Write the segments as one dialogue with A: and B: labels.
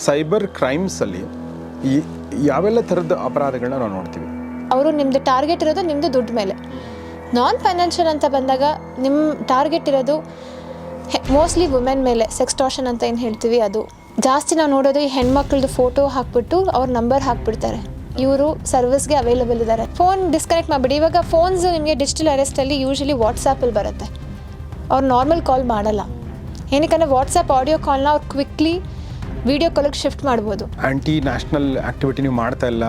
A: Cyber ಕ್ರೈಮ್ಸಲ್ಲಿ ಯಾವೆಲ್ಲ ಥರದ ಅಪರಾಧಗಳನ್ನ ನಾವು ನೋಡ್ತೀವಿ?
B: ಅವರು ನಿಮ್ಮದು ಟಾರ್ಗೆಟ್ ಇರೋದು ನಿಮ್ಮದು ದುಡ್ಡು ಮೇಲೆ. ನಾನ್ ಫೈನಾನ್ಷಿಯಲ್ ಅಂತ ಬಂದಾಗ ನಿಮ್ಮ ಟಾರ್ಗೆಟ್ ಇರೋದು ಮೋಸ್ಟ್ಲಿ ವುಮೆನ್ ಮೇಲೆ. ಸೆಕ್ಸ್ಟಾರ್ಷನ್ ಅಂತ ಏನು ಹೇಳ್ತೀವಿ ಅದು ಜಾಸ್ತಿ ನಾವು ನೋಡೋದು. ಈ ಹೆಣ್ಮಕ್ಳದ್ದು ಫೋಟೋ ಹಾಕ್ಬಿಟ್ಟು ಅವ್ರ ನಂಬರ್ ಹಾಕ್ಬಿಡ್ತಾರೆ, ಇವರು ಸರ್ವಿಸ್ಗೆ ಅವೈಲೇಬಲ್ ಇದ್ದಾರೆ, ಫೋನ್ ಡಿಸ್ಕನೆಕ್ಟ್ ಮಾಡಿಬಿಡಿ. ಇವಾಗ ಫೋನ್ಸ್ ನಿಮಗೆ ಡಿಜಿಟಲ್ ಅರೆಸ್ಟಲ್ಲಿ ಯೂಶಲಿ ವಾಟ್ಸಾಪಲ್ಲಿ ಬರುತ್ತೆ, ಅವ್ರು ನಾರ್ಮಲ್ ಕಾಲ್ ಮಾಡಲ್ಲ. ಏನಕ್ಕೆ ವಾಟ್ಸಪ್ ಆಡಿಯೋ ಕಾಲ್ನ ಅವ್ರು ಕ್ವಿಕ್ಲಿ ವಿಡಿಯೋ ಕಾಲಿಗೆ ಶಿಫ್ಟ್ ಮಾಡ್ಬೋದು.
A: ಆ್ಯಂಟಿ ನ್ಯಾಷನಲ್ ಆ್ಯಕ್ಟಿವಿಟಿ ನೀವು ಮಾಡ್ತಾ ಇಲ್ಲ,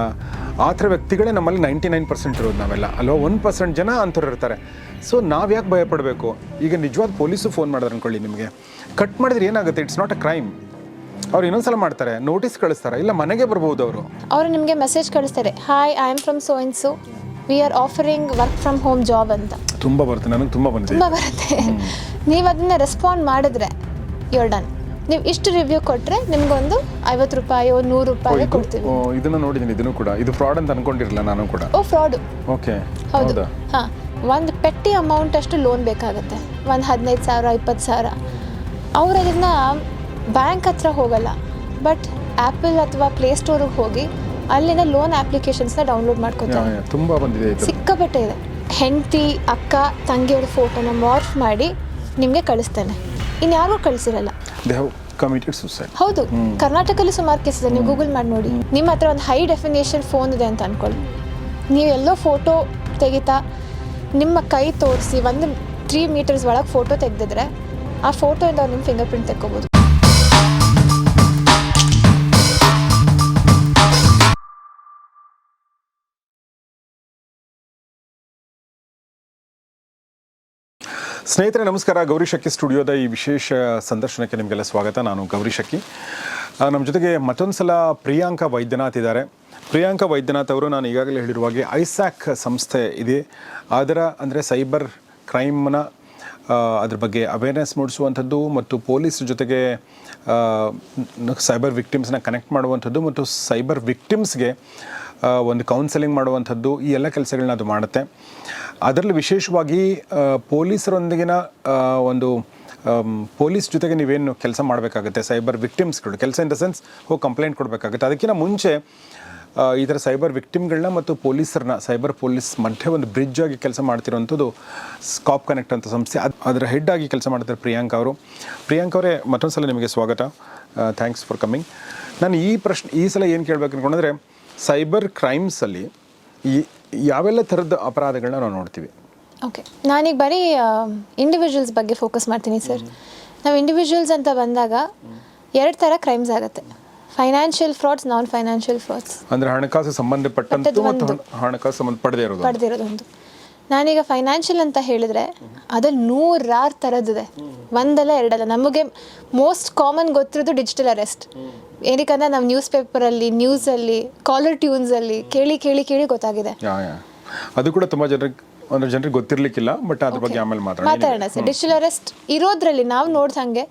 A: ಆ ಥರ ವ್ಯಕ್ತಿಗಳೇ ನಮ್ಮಲ್ಲಿ 99% ಇರೋದು ನಾವೆಲ್ಲ ಅಲ್ವಾ. 1% ಜನ ಅಂಥವ್ರು ಇರ್ತಾರೆ. ಸೊ ನಾವು ಯಾಕೆ ಭಯ ಪಡಬೇಕು? ಈಗ ನಿಜವಾದ ಪೊಲೀಸು ಫೋನ್ ಮಾಡಿದ್ರೆ ಅಂದ್ಕೊಳ್ಳಿ, ನಿಮಗೆ ಕಟ್ ಮಾಡಿದ್ರೆ ಏನಾಗುತ್ತೆ? It's not a crime. ಅವ್ರು ಇನ್ನೊಂದ್ಸಲ ಮಾಡ್ತಾರೆ, ನೋಟಿಸ್ ಕಳಿಸ್ತಾರೆ, ಇಲ್ಲ ಮನೆಗೆ ಬರ್ಬೋದು.
B: ಅವರು ನಿಮಗೆ ಮೆಸೇಜ್ ಕಳಿಸ್ತಾರೆ, hi I am from so and so, we are offering work from home job ಅಂತ.
A: ತುಂಬ ಬರುತ್ತೆ, ನನಗೆ ತುಂಬ ಬರುತ್ತೆ.
B: ನೀವು ಅದನ್ನು ರೆಸ್ಪಾಂಡ್ ಮಾಡಿದ್ರೆ ಯುವರ್ ಡನ್. ನೀವು ಇಷ್ಟು ರಿವ್ಯೂ ಕೊಟ್ಟರೆ ನಿಮ್ಗೊಂದು 50 ರೂಪಾಯಿ 100 ರೂಪಾಯಿ ಕೊಡ್ತೀವಿ.
A: ಇದನ್ನು ನೋಡಿದ್ದೀನಿ, ಇದನ್ನು ಕೂಡ ಇದು ಫ್ರಾಡ್ ಅಂತ ಅನ್ಕೊಂಡಿರಲಿಲ್ಲ ನಾನು ಕೂಡ.
B: ಓ ಫ್ರಾಡು,
A: ಓಕೆ
B: ಹೌದು. ಹಾಂ, ಒಂದು ಪೆಟ್ಟಿ ಅಮೌಂಟ್ ಅಷ್ಟು ಲೋನ್ ಬೇಕಾಗುತ್ತೆ, ಒಂದು 15,000 20,000. ಅವ್ರು ಅದನ್ನು ಬ್ಯಾಂಕ್ ಹತ್ರ ಹೋಗಲ್ಲ, ಬಟ್ ಆ್ಯಪಲ್ ಅಥವಾ ಪ್ಲೇಸ್ಟೋರಿಗೆ ಹೋಗಿ ಅಲ್ಲಿಂದ ಲೋನ್ ಅಪ್ಲಿಕೇಶನ್ಸ್ನ ಡೌನ್ಲೋಡ್ ಮಾಡ್ಕೊತಾರೆ.
A: ತುಂಬ ಬಂದಿದೆ,
B: ಸಿಕ್ಕಾಪಟ್ಟೆ ಇದೆ. ಹೆಂಡತಿ ಅಕ್ಕ ತಂಗಿಯವ್ರ ಫೋಟೋನ ಮಾರ್ಫ್ ಮಾಡಿ ನಿಮಗೆ ಕಳಿಸ್ತಾನೆ, ಇನ್ಯಾರಿಗೂ ಕಳಿಸಿರಲ್ಲ. ಹೌದು, ಕರ್ನಾಟಕದಲ್ಲಿ ಸುಮಾರು ಕೇಸ್ ಇದೆ, ನೀವು ಗೂಗಲ್ ಮಾಡಿ ನೋಡಿ. ನಿಮ್ಮ ಹತ್ರ ಒಂದು ಹೈ ಡೆಫಿನೇಷನ್ ಫೋನ್ ಇದೆ ಅಂತ ಅಂದ್ಕೊಳ್ಳಿ, ನೀವೆಲ್ಲೋ ಫೋಟೋ ತೆಗಿತಾ ನಿಮ್ಮ ಕೈ ತೋರಿಸಿ 3 ಮೀಟರ್ಸ್ ಒಳಗೆ ಫೋಟೋ ತೆಗೆದಿದ್ರೆ ಆ ಫೋಟೋಯಿಂದ ಅವ್ರು ನಿಮ್ಮ ಫಿಂಗರ್ ಪ್ರಿಂಟ್ ತೆಕ್ಕೋಬೋದು.
A: ಸ್ನೇಹಿತರೆ ನಮಸ್ಕಾರ. ಗೌರಿ ಶಕ್ಕಿ ಸ್ಟುಡಿಯೋದ ಈ ವಿಶೇಷ ಸಂದರ್ಶನಕ್ಕೆ ನಿಮಗೆಲ್ಲ ಸ್ವಾಗತ. ನಾನು ಗೌರಿ ಶಕ್ಕಿ. ನಮ್ಮ ಜೊತೆಗೆ ಮತ್ತೊಂದು ಸಲ ಪ್ರಿಯಾಂಕಾ ವೈದ್ಯನಾಥ್ ಇದ್ದಾರೆ. ಪ್ರಿಯಾಂಕಾ ವೈದ್ಯನಾಥ್ ಅವರು ನಾನು ಈಗಾಗಲೇ ಹೇಳಿರುವ ಹಾಗೆ ಐಸ್ಯಾಕ್ ಸಂಸ್ಥೆ ಇದೆ, ಅದರ ಅಂದರೆ ಸೈಬರ್ ಕ್ರೈಮ್ನ ಅದ್ರ ಬಗ್ಗೆ ಅವೇರ್ನೆಸ್ ಮೂಡಿಸುವಂಥದ್ದು ಮತ್ತು ಪೊಲೀಸ್ ಜೊತೆಗೆ ಸೈಬರ್ ವಿಕ್ಟಿಮ್ಸ್ನ ಕನೆಕ್ಟ್ ಮಾಡುವಂಥದ್ದು ಮತ್ತು ಸೈಬರ್ ವಿಕ್ಟಿಮ್ಸ್ಗೆ ಒಂದು ಕೌನ್ಸೆಲಿಂಗ್ ಮಾಡುವಂಥದ್ದು, ಈ ಎಲ್ಲ ಕೆಲಸಗಳನ್ನ ಅದು ಮಾಡುತ್ತೆ. ಅದರಲ್ಲಿ ವಿಶೇಷವಾಗಿ ಪೊಲೀಸರೊಂದಿಗಿನ ಒಂದು ಪೊಲೀಸ್ ಜೊತೆಗೆ ನೀವೇನು ಕೆಲಸ ಮಾಡಬೇಕಾಗುತ್ತೆ, ಸೈಬರ್ ವಿಕ್ಟಿಮ್ಸ್ಗಳು ಕೆಲಸ ಇನ್ ದ ಸೆನ್ಸ್ ಹೋಗಿ ಕಂಪ್ಲೇಂಟ್ ಕೊಡಬೇಕಾಗುತ್ತೆ. ಅದಕ್ಕಿಂತ ಮುಂಚೆ ಈ ಥರ ಸೈಬರ್ ವಿಕ್ಟಿಮ್ಗಳನ್ನ ಮತ್ತು ಪೊಲೀಸರನ್ನ ಸೈಬರ್ ಪೊಲೀಸ್ ಮಧ್ಯೆ ಒಂದು ಬ್ರಿಡ್ಜ್ ಆಗಿ ಕೆಲಸ ಮಾಡ್ತಿರೋವಂಥದ್ದು ಸ್ಕಾಪ್ ಕನೆಕ್ಟ್ ಅಂತ ಸಂಸ್ಥೆ, ಅದರ ಹೆಡ್ ಆಗಿ ಕೆಲಸ ಮಾಡ್ತಾರೆ ಪ್ರಿಯಾಂಕಾ ಅವರು. ಪ್ರಿಯಾಂಕಾ ಅವರೇ, ಮತ್ತೊಂದು ಸಲ ನಿಮಗೆ ಸ್ವಾಗತ. Thanks for coming. ನಾನು ಈ ಸಲ ಏನು ಕೇಳಬೇಕು ಅಂದ್ಕೊಂಡ್ರೆ, ಸೈಬರ್ ಕ್ರೈಮ್ಸಲ್ಲಿ ಯಾವೆಲ್ಲ ಥರದ ಅಪರಾಧಗಳನ್ನ ನಾವು ನೋಡ್ತೀವಿ?
B: ಓಕೆ, ನಾನೀಗ ಬರೀ ಇಂಡಿವಿಜುವಲ್ಸ್ ಬಗ್ಗೆ ಫೋಕಸ್ ಮಾಡ್ತೀನಿ ಸರ್. ನಾವು ಇಂಡಿವಿಜುವಲ್ಸ್ ಅಂತ ಬಂದಾಗ 2 ಥರ ಕ್ರೈಮ್ಸ್ ಆಗುತ್ತೆ, ಫೈನಾನ್ಷಿಯಲ್ ಫ್ರಾಡ್ಸ್, ನಾನ್ ಫೈನಾನ್ಷಿಯಲ್ ಫ್ರಾಡ್ಸ್.
A: ಅಂದರೆ ಹಣಕಾಸು ಸಂಬಂಧಪಟ್ಟಂತೆ ಮತ್ತು ಹಣಕಾಸು ಸಂಬಂಧ ಪಡೆದಿರೋದು ಒಂದು. ನಾನೀಗ ಫೈನಾನ್ಷಿಯಲ್ ಅಂತ ಹೇಳಿದರೆ ಅದ್ರಲ್ಲಿ 100 ಥರದ್ದಿದೆ, ಒಂದಲ್ಲ ಎರಡಲ್ಲ. ನಮಗೆ ಮೋಸ್ಟ್ ಕಾಮನ್ ಗೊತ್ತಿರೋದು ಡಿಜಿಟಲ್ ಅರೆಸ್ಟ್. ಏನಕ್ಕಂದ್ರೆ ನಾವು ನ್ಯೂಸ್ ಪೇಪರಲ್ಲಿ, ನ್ಯೂಸಲ್ಲಿ, ಕಾಲರ್ ಟ್ಯೂನ್ಸಲ್ಲಿ ಕೇಳಿ ಕೇಳಿ ಕೇಳಿ ಗೊತ್ತಾಗಿದೆ. ಅದು ಕೂಡ ತುಂಬ ಜನರಿಗೆ ಗೊತ್ತಿರಲಿಕ್ಕಿಲ್ಲ, ಬಟ್ ಅದ್ರ ಬಗ್ಗೆ ಆಮೇಲೆ
B: ಮಾತಾಡೋಣ ಸರ್. ಡಿಜಿಟಲ್ ಅರೆಸ್ಟ್ ಇರೋದ್ರಲ್ಲಿ ನಾವು ನೋಡ್ದಂಗೆ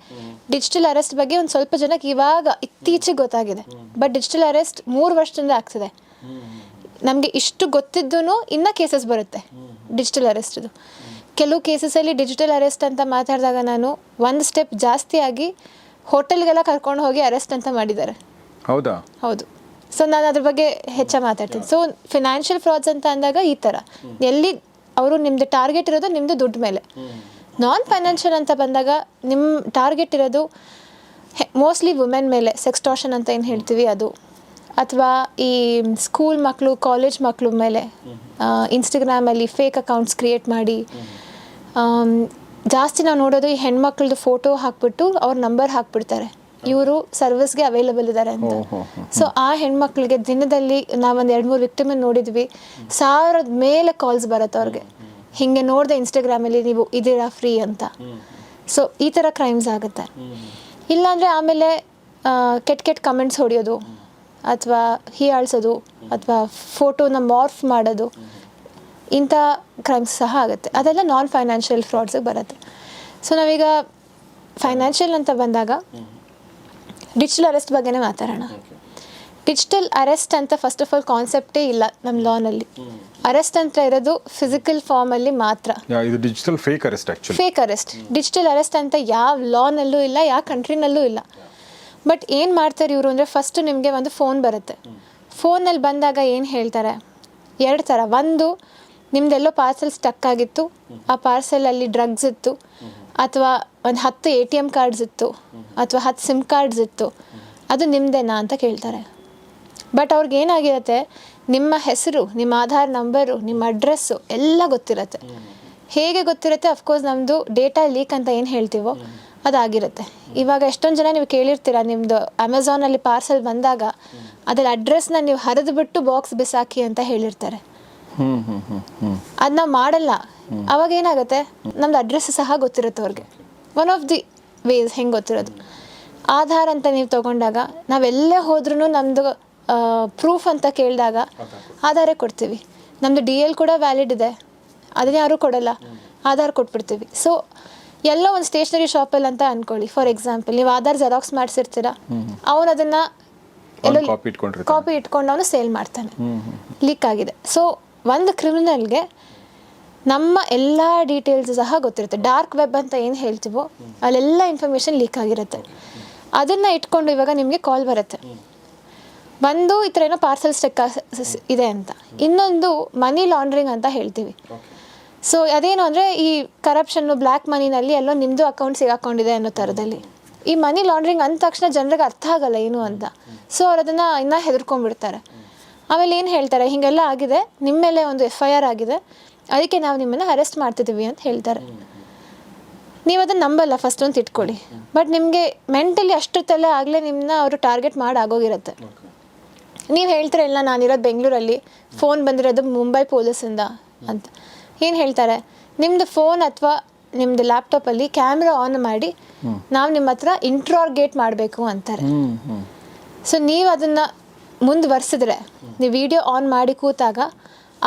B: ಡಿಜಿಟಲ್ ಅರೆಸ್ಟ್ ಬಗ್ಗೆ ಒಂದು ಸ್ವಲ್ಪ ಜನಕ್ಕೆ ಇವಾಗ ಇತ್ತೀಚೆಗೆ ಗೊತ್ತಾಗಿದೆ. ಬಟ್ ಡಿಜಿಟಲ್ ಅರೆಸ್ಟ್ 3 ವರ್ಷದಿಂದ ಆಗ್ತಿದೆ. ನಮಗೆ ಇಷ್ಟು ಗೊತ್ತಿದ್ದೂ ಇನ್ನೂ ಕೇಸಸ್ ಬರುತ್ತೆ ಡಿಜಿಟಲ್ ಅರೆಸ್ಟ್ದು. ಕೆಲವು ಕೇಸಸಲ್ಲಿ ಡಿಜಿಟಲ್ ಅರೆಸ್ಟ್ ಅಂತ ಮಾತಾಡಿದಾಗ ನಾನು ಒಂದು ಸ್ಟೆಪ್ ಜಾಸ್ತಿ ಆಗಿ ಹೋಟೆಲ್ಗೆಲ್ಲ ಕರ್ಕೊಂಡು ಹೋಗಿ ಅರೆಸ್ಟ್ ಅಂತ ಮಾಡಿದ್ದಾರೆ.
A: ಹೌದಾ?
B: ಹೌದು. ಸೊ ನಾನು ಅದ್ರ ಬಗ್ಗೆ ಹೆಚ್ಚಾಗಿ ಮಾತಾಡ್ತೀನಿ. ಸೊ ಫಿನಾನ್ಷಿಯಲ್ ಫ್ರಾಡ್ಸ್ ಅಂತ ಅಂದಾಗ ಈ ಥರ ಎಲ್ಲಿ ಅವರು ನಿಮ್ಮದು ಟಾರ್ಗೆಟ್ ಇರೋದು ನಿಮ್ಮದು ದುಡ್ಡು ಮೇಲೆ. ನಾನ್ ಫೈನಾನ್ಷಿಯಲ್ ಅಂತ ಬಂದಾಗ ನಿಮ್ಮ ಟಾರ್ಗೆಟ್ ಇರೋದು ಮೋಸ್ಟ್ಲಿ ವುಮೆನ್ ಮೇಲೆ. ಸೆಕ್ಸ್ಟಾರ್ಷನ್ ಅಂತ ಏನು ಹೇಳ್ತೀವಿ ಅದು, ಅಥವಾ ಈ ಸ್ಕೂಲ್ ಮಕ್ಕಳು, ಕಾಲೇಜ್ ಮಕ್ಕಳು ಮೇಲೆ ಇನ್ಸ್ಟಾಗ್ರಾಮಲ್ಲಿ ಫೇಕ್ ಅಕೌಂಟ್ಸ್ ಕ್ರಿಯೇಟ್ ಮಾಡಿ ಜಾಸ್ತಿ ನಾವು ನೋಡೋದು. ಈ ಹೆಣ್ಮಕ್ಳದ್ದು ಫೋಟೋ ಹಾಕ್ಬಿಟ್ಟು ಅವ್ರ ನಂಬರ್ ಹಾಕ್ಬಿಡ್ತಾರೆ, ಇವರು ಸರ್ವಿಸ್ಗೆ ಅವೈಲೇಬಲ್ ಇದ್ದಾರೆ ಅಂತ. ಸೊ ಆ ಹೆಣ್ಮಕ್ಳಿಗೆ ದಿನದಲ್ಲಿ ನಾವೊಂದು 2-3 ವಿಕ್ಟಿಮನ್ನು ನೋಡಿದ್ವಿ. 1000 ಮೇಲೆ ಕಾಲ್ಸ್ ಬರುತ್ತೆ ಅವ್ರಿಗೆ, ಹೀಗೆ ನೋಡಿದೆ ಇನ್ಸ್ಟಾಗ್ರಾಮಲ್ಲಿ ನೀವು ಇದ್ದೀರಾ ಫ್ರೀ ಅಂತ. ಸೊ ಈ ಥರ ಕ್ರೈಮ್ಸ್ ಆಗುತ್ತೆ. ಇಲ್ಲಾಂದರೆ ಆಮೇಲೆ ಕೆಟ್ಟ ಕಮೆಂಟ್ಸ್ ಹೊಡೆಯೋದು, ಅಥವಾ ಹೀಯಾಳ್ಸೋದು, ಅಥವಾ ಫೋಟೋನ ಮಾರ್ಫ್ ಮಾಡೋದು, ಇಂಥ ಕ್ರೈಮ್ಸ್ ಸಹ ಆಗುತ್ತೆ. ಅದೆಲ್ಲ ನಾನ್ ಫೈನಾನ್ಷಿಯಲ್ ಫ್ರಾಡ್ಸಿಗೆ ಬರುತ್ತೆ. ಸೊ ನಾವೀಗ ಫೈನಾನ್ಷಿಯಲ್ ಅಂತ ಬಂದಾಗ ಡಿಜಿಟಲ್ ಅರೆಸ್ಟ್ ಬಗ್ಗೆನೇ ಮಾತಾಡೋಣ. ಡಿಜಿಟಲ್ ಅರೆಸ್ಟ್ ಅಂತ ಫಸ್ಟ್ ಆಫ್ ಆಲ್ ಕಾನ್ಸೆಪ್ಟೇ ಇಲ್ಲ ನಮ್ಮ ಲಾನಲ್ಲಿ. ಅರೆಸ್ಟ್ ಅಂತ ಇರೋದು ಫಿಸಿಕಲ್ ಫಾರ್ಮಲ್ಲಿ ಮಾತ್ರ.
A: ಇದು digital fake arrest.
B: Fake arrest, digital arrest ಅಂತ ಯಾವ ಲಾನಲ್ಲೂ ಇಲ್ಲ, ಯಾವ ಕಂಟ್ರಿನಲ್ಲೂ ಇಲ್ಲ. ಬಟ್ ಏನು ಮಾಡ್ತಾರೆ ಇವರು ಅಂದರೆ ಫಸ್ಟು ನಿಮಗೆ ಒಂದು ಫೋನ್ ಬರುತ್ತೆ. ಫೋನಲ್ಲಿ ಬಂದಾಗ ಏನು ಹೇಳ್ತಾರೆ, 2 ಥರ. ಒಂದು, ನಿಮ್ಮದೆಲ್ಲೋ ಪಾರ್ಸೆಲ್ ಸ್ಟಕ್ ಆಗಿತ್ತು, ಆ ಪಾರ್ಸೆಲಲ್ಲಿ ಡ್ರಗ್ಸ್ ಇತ್ತು, ಅಥವಾ ಒಂದು 10 ATM ಕಾರ್ಡ್ಸ್ ಇತ್ತು, ಅಥವಾ 10 ಸಿಮ್ ಕಾರ್ಡ್ಸ್ ಇತ್ತು, ಅದು ನಿಮ್ಮದೇನಾ ಅಂತ ಕೇಳ್ತಾರೆ. ಬಟ್ ಅವ್ರಿಗೆ ಏನಾಗಿರುತ್ತೆ, ನಿಮ್ಮ ಹೆಸರು, ನಿಮ್ಮ ಆಧಾರ್ ನಂಬರು, ನಿಮ್ಮ ಅಡ್ರೆಸ್ಸು ಎಲ್ಲ ಗೊತ್ತಿರುತ್ತೆ. ಹೇಗೆ ಗೊತ್ತಿರುತ್ತೆ? ಅಫ್ಕೋರ್ಸ್ ನಮ್ಮದು ಡೇಟಾ ಲೀಕ್ ಅಂತ ಏನು ಹೇಳ್ತೀವೋ ಅದಾಗಿರುತ್ತೆ. ಇವಾಗ ಎಷ್ಟೊಂದು ಜನ ನೀವು ಕೇಳಿರ್ತೀರ, ನಿಮ್ಮದು ಅಮೆಝಾನಲ್ಲಿ ಪಾರ್ಸೆಲ್ ಬಂದಾಗ ಅದರ ಅಡ್ರೆಸ್ನ ನೀವು ಹರಿದುಬಿಟ್ಟು ಬಾಕ್ಸ್ ಬಿಸಾಕಿ ಅಂತ ಹೇಳಿರ್ತಾರೆ. ಅದು ನಾವು ಮಾಡಲ್ಲ. ಅವಾಗ ಏನಾಗುತ್ತೆ, ನಮ್ದು ಅಡ್ರೆಸ್ ಸಹ ಗೊತ್ತಿರುತ್ತೆ ಅವ್ರಿಗೆ. ಒನ್ ಆಫ್ ದಿ ವೇಸ್ ಹೆಂಗೆ ಗೊತ್ತಿರೋದು. ಆಧಾರ್ ಅಂತ ನೀವು ತೊಗೊಂಡಾಗ ನಾವೆಲ್ಲೇ ಹೋದ್ರೂ ನಮ್ಮದು ಪ್ರೂಫ್ ಅಂತ ಕೇಳಿದಾಗ ಆಧಾರೇ ಕೊಡ್ತೀವಿ. ನಮ್ಮದು DL ಕೂಡ ವ್ಯಾಲಿಡ್ ಇದೆ, ಅದನ್ನ ಯಾರೂ ಕೊಡಲ್ಲ, ಆಧಾರ್ ಕೊಟ್ಬಿಡ್ತೀವಿ. ಸೊ ಎಲ್ಲ ಒಂದು ಸ್ಟೇಷನರಿ ಶಾಪಲ್ಲಿ ಅಂತ ಅಂದ್ಕೊಳ್ಳಿ, ಫಾರ್ ಎಕ್ಸಾಂಪಲ್ ನೀವು ಆಧಾರ್ ಜೆರಾಕ್ಸ್ ಮಾಡಿಸಿರ್ತೀರ, ಅವನು ಅದನ್ನು ಎಲ್ಲೋ ಕಾಪಿ ಇಟ್ಕೊಂಡು ಅವನು ಸೇಲ್ ಮಾಡ್ತಾನೆ, ಲೀಕ್ ಆಗಿದೆ. ಸೊ ಒಂದು ಕ್ರಿಮಿನಲ್ಗೆ ನಮ್ಮ ಎಲ್ಲ ಡೀಟೇಲ್ಸ್ ಸಹ ಗೊತ್ತಿರುತ್ತೆ. ಡಾರ್ಕ್ ವೆಬ್ ಅಂತ ಏನು ಹೇಳ್ತೀವೋ ಅಲ್ಲೆಲ್ಲ ಇನ್ಫಾರ್ಮೇಷನ್ ಲೀಕ್ ಆಗಿರುತ್ತೆ. ಅದನ್ನು ಇಟ್ಕೊಂಡು ಇವಾಗ ನಿಮಗೆ ಕಾಲ್ ಬರುತ್ತೆ, ಒಂದು ಈ ಥರ ಏನೋ ಪಾರ್ಸೆಲ್ ಸ್ಟೆಕ್ ಇದೆ ಅಂತ. ಇನ್ನೊಂದು ಮನಿ ಲಾಂಡ್ರಿಂಗ್ ಅಂತ ಹೇಳ್ತೀವಿ. ಸೊ ಅದೇನು ಅಂದರೆ ಈ ಕರಪ್ಷನ್ನು, ಬ್ಲ್ಯಾಕ್ ಮನಿನಲ್ಲಿ ಎಲ್ಲೋ ನಿಮ್ಮದು ಅಕೌಂಟ್ ಸಿಗಾಕೊಂಡಿದೆ ಅನ್ನೋ ಥರದಲ್ಲಿ. ಈ ಮನಿ ಲಾಂಡ್ರಿಂಗ್ ಅಂದ ತಕ್ಷಣ ಜನರಿಗೆ ಅರ್ಥ ಆಗಲ್ಲ ಏನು ಅಂತ. ಸೊ ಅವ್ರು ಅದನ್ನು ಇನ್ನೂ ಹೆದರ್ಕೊಂಡ್ಬಿಡ್ತಾರೆ. ಆಮೇಲೆ ಏನು ಹೇಳ್ತಾರೆ, ಹೀಗೆಲ್ಲ ಆಗಿದೆ, ನಿಮ್ಮ ಮೇಲೆ ಒಂದು FIR ಆಗಿದೆ, ಅದಕ್ಕೆ ನಾವು ನಿಮ್ಮನ್ನು ಅರೆಸ್ಟ್ ಮಾಡ್ತಿದ್ದೀವಿ ಅಂತ ಹೇಳ್ತಾರೆ. ನೀವು ಅದನ್ನು ನಂಬಲ್ಲ ಫಸ್ಟ್ ಅಂತ ಇಟ್ಕೊಳ್ಳಿ. ಬಟ್ ನಿಮಗೆ ಮೆಂಟಲಿ ಅಷ್ಟೊತ್ತೆಲ್ಲ ಆಗಲೇ ನಿಮ್ಮನ್ನ ಅವರು ಟಾರ್ಗೆಟ್ ಮಾಡಿ ಆಗೋಗಿರುತ್ತೆ. ನೀವು ಹೇಳ್ತಾರೆ, ಇಲ್ಲ ನಾನಿರೋದು ಬೆಂಗಳೂರಲ್ಲಿ, ಫೋನ್ ಬಂದಿರೋದು ಮುಂಬೈ ಪೊಲೀಸಿಂದ ಅಂತ. ಏನು ಹೇಳ್ತಾರೆ, ನಿಮ್ಮದು ಫೋನ್ ಅಥವಾ ನಿಮ್ಮದು ಲ್ಯಾಪ್ಟಾಪಲ್ಲಿ ಕ್ಯಾಮ್ರಾ ಆನ್ ಮಾಡಿ ನಾವು ನಿಮ್ಮ ಹತ್ರ ಇಂಟ್ರಾಗೇಟ್ ಮಾಡಬೇಕು ಅಂತಾರೆ. ಸೊ ನೀವು ಅದನ್ನು ಮುಂದುವರ್ಸಿದ್ರೆ, ನೀವು ವಿಡಿಯೋ ಆನ್ ಮಾಡಿ ಕೂತಾಗ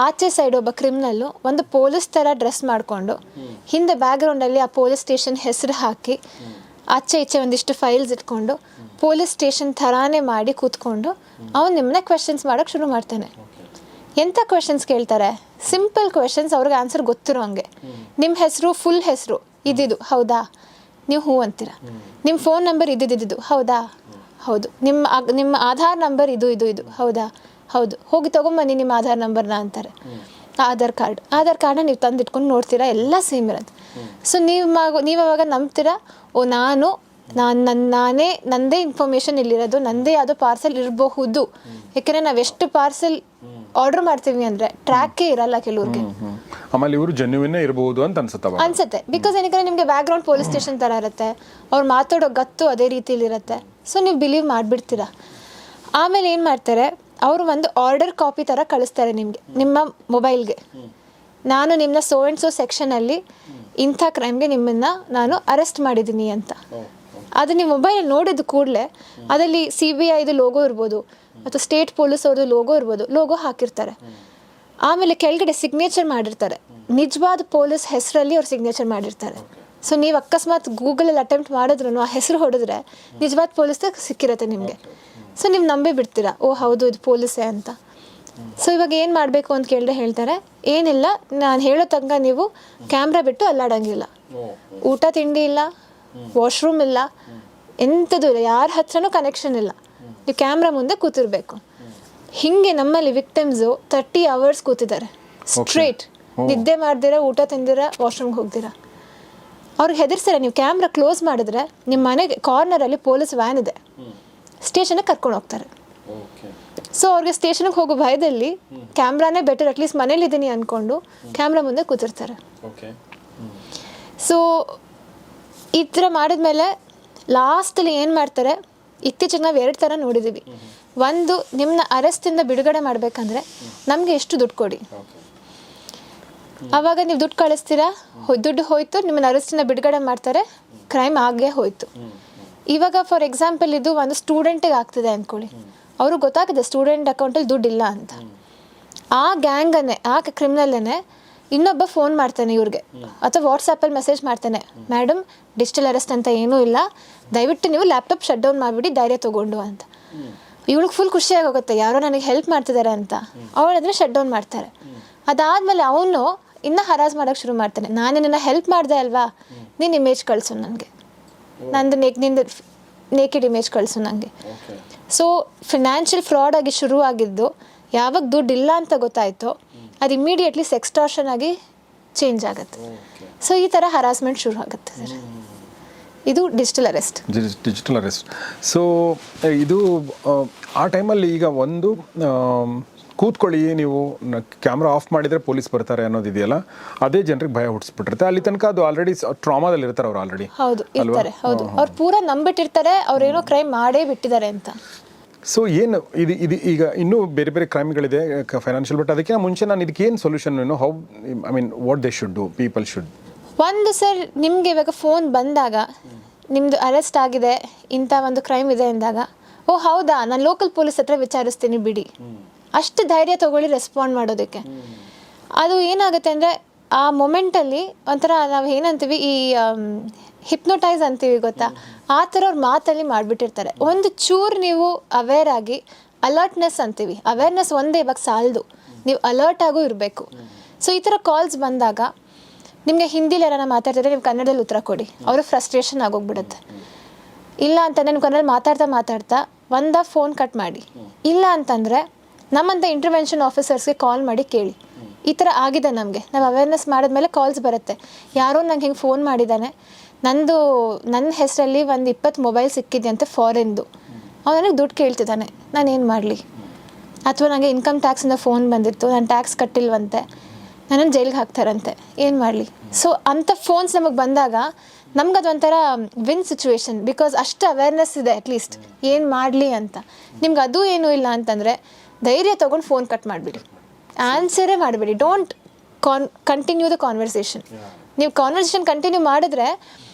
B: ಆಚೆ ಸೈಡ್ ಒಬ್ಬ ಕ್ರಿಮಿನಲ್ಲು ಒಂದು ಪೊಲೀಸ್ ಥರ ಡ್ರೆಸ್ ಮಾಡಿಕೊಂಡು ಹಿಂದೆ ಬ್ಯಾಕ್ಗ್ರೌಂಡಲ್ಲಿ ಆ ಪೊಲೀಸ್ ಸ್ಟೇಷನ್ ಹೆಸರು ಹಾಕಿ ಆಚೆ ಈಚೆ ಒಂದಿಷ್ಟು ಫೈಲ್ಸ್ ಇಟ್ಕೊಂಡು ಪೊಲೀಸ್ ಸ್ಟೇಷನ್ ಥರಾನೇ ಮಾಡಿ ಕೂತ್ಕೊಂಡು ಅವನು ನಿಮ್ಮನ್ನ ಕ್ವೆಶನ್ಸ್ ಮಾಡೋಕ್ಕೆ ಶುರು ಮಾಡ್ತಾನೆ. ಎಂಥ ಕ್ವೆಶನ್ಸ್ ಕೇಳ್ತಾರೆ? ಸಿಂಪಲ್ ಕ್ವೆಶನ್ಸ್, ಅವ್ರಿಗೆ ಆನ್ಸರ್ ಗೊತ್ತಿರೋ ಹಂಗೆ. ನಿಮ್ಮ ಹೆಸರು, ಫುಲ್ ಹೆಸರು ಇದ್ದಿದ್ದು ಹೌದಾ, ನೀವು ಹ್ಞೂ ಅಂತೀರ. ನಿಮ್ಮ ಫೋನ್ ನಂಬರ್ ಇದ್ದಿದ್ದು ಹೌದಾ, ಹೌದು. ನಿಮ್ಮ ಆಧಾರ್ ನಂಬರ್ ಇದು ಹೌದಾ, ಹೌದು. ಹೋಗಿ ತೊಗೊಂಬನ್ನಿ ನಿಮ್ಮ ಆಧಾರ್ ನಂಬರ್ನ ಅಂತಾರೆ. ಆಧಾರ್ ಕಾರ್ಡ್ನ ನೀವು ತಂದಿಟ್ಕೊಂಡು ನೋಡ್ತೀರಾ, ಎಲ್ಲ ಸೇಮ್ ಇರೋದು. ಸೊ ನೀವು ಅವಾಗ ನಂಬ್ತೀರಾ, ಓ ನನ್ನದೇ ಇನ್ಫಾರ್ಮೇಷನ್ ಇಲ್ಲಿರೋದು, ನನ್ನದೇ ಯಾವುದೋ ಪಾರ್ಸೆಲ್ ಇರಬಹುದು. ಯಾಕೆಂದರೆ ನಾವೆಷ್ಟು ಪಾರ್ಸೆಲ್ ಆರ್ಡರ್ ಮಾಡ್ತೀವಿ ಅಂದರೆ ಟ್ರ್ಯಾಕೇ ಇರಲ್ಲ ಕೆಲವ್ರಿಗೆ.
A: ಆಮೇಲೆ ಇವರು ಜೆನ್ಯುವಿನ್ ಇರಬಹುದು ಅಂತ ಅನ್ಸುತ್ತೆ.
B: ಬಿಕಾಸ್ ಏನಕ್ಕೆ ನಿಮಗೆ ಬ್ಯಾಕ್ಗ್ರೌಂಡ್ ಪೊಲೀಸ್ ಸ್ಟೇಷನ್ ಥರ ಇರುತ್ತೆ, ಅವ್ರು ಮಾತಾಡೋ ಗತ್ತು ಅದೇ ರೀತಿಯಲ್ಲಿ ಇರುತ್ತೆ. ಸೊ ನೀವು ಬಿಲೀವ್ ಮಾಡಿಬಿಡ್ತೀರಾ. ಆಮೇಲೆ ಏನು ಮಾಡ್ತಾರೆ, ಅವರು ಒಂದು ಆರ್ಡರ್ ಕಾಪಿ ಥರ ಕಳಿಸ್ತಾರೆ ನಿಮಗೆ, ನಿಮ್ಮ ಮೊಬೈಲ್ಗೆ. ನಾನು ನಿಮ್ಮನ್ನ ಸೋ ಆ್ಯಂಡ್ ಸೋ ಸೆಕ್ಷನಲ್ಲಿ ಇಂಥ ಕ್ರೈಮ್ಗೆ ನಿಮ್ಮನ್ನು ನಾನು ಅರೆಸ್ಟ್ ಮಾಡಿದ್ದೀನಿ ಅಂತ. ಅದು ನೀವು ಮೊಬೈಲಲ್ಲಿ ನೋಡಿದ ಕೂಡಲೇ ಅದರಲ್ಲಿ CBIದು ಲೋಗೋ ಇರ್ಬೋದು, ಅಥವಾ ಸ್ಟೇಟ್ ಪೊಲೀಸ್ ಅವ್ರದ್ದು ಲೋಗೋ ಇರ್ಬೋದು, ಲೋಗೋ ಹಾಕಿರ್ತಾರೆ. ಆಮೇಲೆ ಕೆಳಗಡೆ ಸಿಗ್ನೇಚರ್ ಮಾಡಿರ್ತಾರೆ, ನಿಜವಾದ ಪೊಲೀಸ್ ಹೆಸರಲ್ಲಿ ಅವ್ರು ಸಿಗ್ನೇಚರ್ ಮಾಡಿರ್ತಾರೆ. ಸೊ ನೀವು ಅಕಸ್ಮಾತ್ ಗೂಗಲಲ್ಲಿ ಅಟೆಂಪ್ಟ್ ಮಾಡಿದ್ರು ಆ ಹೆಸರು ಹೊಡೆದ್ರೆ ನಿಜವಾದ ಪೊಲೀಸ್ ಸಿಕ್ಕಿರುತ್ತೆ ನಿಮಗೆ. ಸೊ ನೀವು ನಂಬಿ ಬಿಡ್ತೀರಾ, ಓ ಹೌದು ಇದು ಪೊಲೀಸೇ ಅಂತ. ಸೊ ಇವಾಗ ಏನು ಮಾಡಬೇಕು ಅಂತ ಕೇಳಿದ್ರೆ ಹೇಳ್ತಾರೆ, ಏನಿಲ್ಲ, ನಾನು ಹೇಳೋ ತನಕ ನೀವು ಕ್ಯಾಮ್ರಾ ಬಿಟ್ಟು ಅಲ್ಲಾಡಂಗಿಲ್ಲ, ಊಟ ತಿಂಡಿ ಇಲ್ಲ, ವಾಶ್ರೂಮ್ ಇಲ್ಲ, ಎಂಥದ್ದು ಇಲ್ಲ, ಯಾರ ಹತ್ರನೂ ಕನೆಕ್ಷನ್ ಇಲ್ಲ, ನೀವು ಕ್ಯಾಮ್ರಾ ಮುಂದೆ ಕೂತಿರ್ಬೇಕು. ಹೀಗೆ ನಮ್ಮಲ್ಲಿ ವಿಕ್ಟಿಮ್ಸು 30 hours ಕೂತಿದ್ದಾರೆ ಸ್ಟ್ರೇಟ್, ನಿದ್ದೆ ಮಾಡ್ದಿರ, ಊಟ ತಿಂದಿರ, ವಾಶ್ರೂಮ್ಗೆ ಹೋಗ್ದಿರ. ಅವ್ರಿಗೆ ಹೆದರ್ಸ್ತಾರೆ, ನೀವು ಕ್ಯಾಮ್ರಾ ಕ್ಲೋಸ್ ಮಾಡಿದ್ರೆ ನಿಮ್ಮ ಮನೆಗೆ ಕಾರ್ನರಲ್ಲಿ ಪೊಲೀಸ್ ವ್ಯಾನ್ ಇದೆ, ಸ್ಟೇಷನ್ಗೆ ಕರ್ಕೊಂಡು ಹೋಗ್ತಾರೆ. ಸೊ ಅವ್ರಿಗೆ ಸ್ಟೇಷನ್ಗೆ ಹೋಗೋ ಭಯದಲ್ಲಿ ಕ್ಯಾಮ್ರಾನೇ ಬೆಟರ್, ಅಟ್ಲೀಸ್ಟ್ ಮನೇಲಿದ್ದೀನಿ ಅಂದ್ಕೊಂಡು ಕ್ಯಾಮ್ರಾ ಮುಂದೆ ಕೂತಿರ್ತಾರೆ. ಸೊ ಈ ಥರ ಮಾಡಿದ್ಮೇಲೆ ಲಾಸ್ಟಲ್ಲಿ ಏನು ಮಾಡ್ತಾರೆ, ಇತ್ತೀಚೆಗೆ ನಾವು 2 ಥರ ನೋಡಿದ್ದೀವಿ. ಒಂದು, ನಿಮ್ಮನ್ನ ಅರೆಸ್ಟಿಂದ ಬಿಡುಗಡೆ ಮಾಡಬೇಕಂದ್ರೆ ನಮಗೆ ಎಷ್ಟು ದುಡ್ಡು ಕೊಡಿ. ಆವಾಗ ನೀವು ದುಡ್ಡು ಕಳಿಸ್ತೀರಾ, ದುಡ್ಡು ಹೋಯ್ತು, ನಿಮ್ಮನ್ನ ಅರೆಸ್ಟಿಂದ ಬಿಡುಗಡೆ ಮಾಡ್ತಾರೆ, ಕ್ರೈಮ್ ಆಗೇ ಹೋಯ್ತು. ಇವಾಗ ಫಾರ್ ಎಕ್ಸಾಂಪಲ್ ಇದು ಒಂದು ಸ್ಟೂಡೆಂಟಿಗೆ ಆಗ್ತಿದೆ ಅಂದ್ಕೊಳ್ಳಿ, ಅವ್ರಿಗೆ ಗೊತ್ತಾಗಿದೆ ಸ್ಟೂಡೆಂಟ್ ಅಕೌಂಟಲ್ಲಿ ದುಡ್ಡಿಲ್ಲ ಅಂತ. ಆ ಗ್ಯಾಂಗನ್ನೇ, ಆ ಕ್ರಿಮಿನಲ್ಲೇ ಇನ್ನೊಬ್ಬ ಫೋನ್ ಮಾಡ್ತಾನೆ ಇವ್ರಿಗೆ, ಅಥವಾ ವಾಟ್ಸಪ್ಪಲ್ಲಿ ಮೆಸೇಜ್ ಮಾಡ್ತಾನೆ, ಮೇಡಮ್ ಡಿಜಿಟಲ್ ಅರೆಸ್ಟ್ ಅಂತ ಏನೂ ಇಲ್ಲ, ದಯವಿಟ್ಟು ನೀವು ಲ್ಯಾಪ್ಟಾಪ್ ಶಟ್ ಡೌನ್ ಮಾಡಿಬಿಡಿ ಧೈರ್ಯ ತೊಗೊಂಡು ಅಂತ. ಇವಳಿಗೆ ಫುಲ್ ಖುಷಿಯಾಗಿ ಹೋಗುತ್ತೆ, ಯಾರೋ ನನಗೆ ಹೆಲ್ಪ್ ಮಾಡ್ತಿದ್ದಾರೆ ಅಂತ. ಅವಳು ಅದನ್ನು ಶಟ್ ಡೌನ್ ಮಾಡ್ತಾರೆ. ಅದಾದಮೇಲೆ ಅವನು ಇನ್ನೂ ಹರಾಜ್ ಮಾಡೋಕ್ಕೆ ಶುರು ಮಾಡ್ತಾನೆ, ನಾನು ನಿನ್ನ ಹೆಲ್ಪ್ ಮಾಡಿದೆ ಅಲ್ವಾ, ನೀನು ಇಮೇಜ್ ಕಳಿಸು ನನಗೆ, ನಿಂದು ನೇಕೆಡ್ ಇಮೇಜ್ ಕಳಿಸು ನನಗೆ. ಸೊ ಫಿನಾನ್ಷಿಯಲ್ ಫ್ರಾಡ್ ಆಗಿ ಶುರು ಆಗಿದ್ದು ಯಾವಾಗ ದುಡ್ಡು ಇಲ್ಲ ಅಂತ ಗೊತ್ತಾಯಿತು ಅದು ಇಮ್ಮಿಡಿಯೇಟ್ಲಿ ಸೆಕ್ಸ್ಟಾರ್ಷನ್ ಆಗಿ ಚೇಂಜ್ ಆಗುತ್ತೆ. ಸೊ ಈ ಥರ ಹರಾಸ್ಮೆಂಟ್ ಶುರು ಆಗುತ್ತೆ ಸರ್. ಇದು digital arrest.
A: Digital arrest. So ಇದು ಆ ಟೈಮಲ್ಲಿ ಈಗ ಒಂದು ಕೂತ್ಕೊಳ್ಳಿ ನೀವು ಕ್ಯಾಮ್ರಾ ಆಫ್ ಮಾಡಿದರೆ ಪೊಲೀಸ್ ಬರ್ತಾರೆ ಅನ್ನೋದಿದೆಯಲ್ಲ, ಅದೇ ಜನರಿಗೆ ಭಯ ಹುಟ್ಟಿಸ್ಬಿಟ್ಟಿರುತ್ತೆ. ಅಲ್ಲಿ ತನಕ ಅದು ಆಲ್ರೆಡಿ ಟ್ರಾಮಾದಲ್ಲಿ ಇರ್ತಾರೆ ಅವ್ರು ಆಲ್ರೆಡಿ.
B: ಹೌದು ಇರ್ತಾರೆ, ಹೌದು. ಅವ್ರು ಪೂರಾ ನಂಬಿಟ್ಟಿರ್ತಾರೆ ಅವ್ರೇನೋ ಕ್ರೈಮ್ ಮಾಡೇ ಬಿಟ್ಟಿದ್ದಾರೆ ಅಂತ.
A: ಸೊ ಏನು ಇದು ಈಗ ಇನ್ನೂ ಬೇರೆ ಬೇರೆ ಕ್ರೈಮ್ಗಳಿದೆ ಫೈನಾನ್ಷಿಯಲ್, ಬಟ್ ಅದಕ್ಕೆ ಮುಂಚೆ ನಾನು ಇದಕ್ಕೆ ಏನು solution, how I mean what they should do, people should?
B: ಒಂದು ಸರ್, ನಿಮಗೆ ಇವಾಗ ಫೋನ್ ಬಂದಾಗ ನಿಮ್ಮದು ಅರೆಸ್ಟ್ ಆಗಿದೆ, ಇಂಥ ಒಂದು ಕ್ರೈಮ್ ಇದೆ ಅಂದಾಗ, ಓ ಹೌದಾ ನಾನು ಲೋಕಲ್ ಪೊಲೀಸ್ ಹತ್ರ ವಿಚಾರಿಸ್ತೀನಿ ಬಿಡಿ, ಅಷ್ಟು ಧೈರ್ಯ ತೊಗೊಳ್ಳಿ ರೆಸ್ಪಾಂಡ್ ಮಾಡೋದಕ್ಕೆ. ಅದು ಏನಾಗುತ್ತೆ ಅಂದರೆ ಆ ಮೊಮೆಂಟಲ್ಲಿ ಒಂಥರ ನಾವು ಏನಂತೀವಿ, ಈ ಹಿಪ್ನೋಟೈಸ್ ಅಂತೀವಿ ಗೊತ್ತಾ, ಆ ಥರ ಅವ್ರ ಮಾತಲ್ಲಿ ಮಾಡಿಬಿಟ್ಟಿರ್ತಾರೆ. ಒಂದು ಚೂರು ನೀವು ಅವೇರ್ ಆಗಿ, ಅಲರ್ಟ್ನೆಸ್ ಅಂತೀವಿ, ಅವೇರ್ನೆಸ್ ಒಂದೇ ಇವಾಗ ಸಾಲದು, ನೀವು ಅಲರ್ಟ್ ಆಗು ಇರಬೇಕು. ಸೊ ಈ ಥರ ಕಾಲ್ಸ್ ಬಂದಾಗ ನಿಮಗೆ ಹಿಂದಿಲಿ ಯಾರನ್ನ ಮಾತಾಡ್ತಿದ್ರೆ ನೀವು ಕನ್ನಡದಲ್ಲಿ ಉತ್ತರ ಕೊಡಿ, ಅವರು ಫ್ರಸ್ಟ್ರೇಷನ್ ಆಗೋಗ್ಬಿಡುತ್ತೆ. ಇಲ್ಲ ಅಂತಂದರೆ ನೀವು ಕನ್ನಡ ಮಾತಾಡ್ತಾ ಫೋನ್ ಕಟ್ ಮಾಡಿ. ಇಲ್ಲ ಅಂತಂದರೆ ನಮ್ಮಂಥ ಇಂಟರ್ವೆನ್ಷನ್ ಆಫೀಸರ್ಸ್ಗೆ ಕಾಲ್ ಮಾಡಿ ಕೇಳಿ, ಈ ಥರ ಆಗಿದೆ ನಮಗೆ, ನಾವು ಅವೇರ್ನೆಸ್ ಮಾಡಿದ್ಮೇಲೆ ಕಾಲ್ಸ್ ಬರುತ್ತೆ, ಯಾರೋ ನಂಗೆ ಹಿಂಗೆ ಫೋನ್ ಮಾಡಿದ್ದಾನೆ, ನನ್ನ ಹೆಸರಲ್ಲಿ ಒಂದು 20 ಮೊಬೈಲ್ ಸಿಕ್ಕಿದೆಯಂತೆ ಫಾರಿನ್ದು, ಅವ್ನು ನನಗೆ ದುಡ್ಡು ಕೇಳ್ತಿದ್ದಾನೆ, ನಾನು ಏನು ಮಾಡಲಿ? ಅಥವಾ ನನಗೆ ಇನ್ಕಮ್ ಟ್ಯಾಕ್ಸಿಂದ ಫೋನ್ ಬಂದಿತ್ತು, ನಾನು ಟ್ಯಾಕ್ಸ್ ಕಟ್ಟಿಲ್ವಂತೆ, ನನ್ನನ್ನು ಜೈಲಿಗೆ ಹಾಕ್ತಾರಂತೆ, ಏನು ಮಾಡಲಿ? ಸೊ ಅಂಥ ಫೋನ್ಸ್ ನಮಗೆ ಬಂದಾಗ ನಮ್ಗೆ ಅದೊಂಥರ ವಿನ್ ಸಿಚುವೇಶನ್, ಬಿಕಾಸ್ ಅಷ್ಟು ಅವೇರ್ನೆಸ್ ಇದೆ ಅಟ್ಲೀಸ್ಟ್ ಏನು ಮಾಡಲಿ ಅಂತ. ನಿಮ್ಗೆ ಅದು ಏನೂ ಇಲ್ಲ ಅಂತಂದರೆ ಧೈರ್ಯ ತೊಗೊಂಡು ಫೋನ್ ಕಟ್ ಮಾಡಿಬಿಡಿ, ಆನ್ಸರೇ ಮಾಡಿಬಿಡಿ. Don't continue the conversation. ನೀವು ಕಾನ್ವರ್ಸೇಷನ್ ಕಂಟಿನ್ಯೂ ಮಾಡಿದ್ರೆ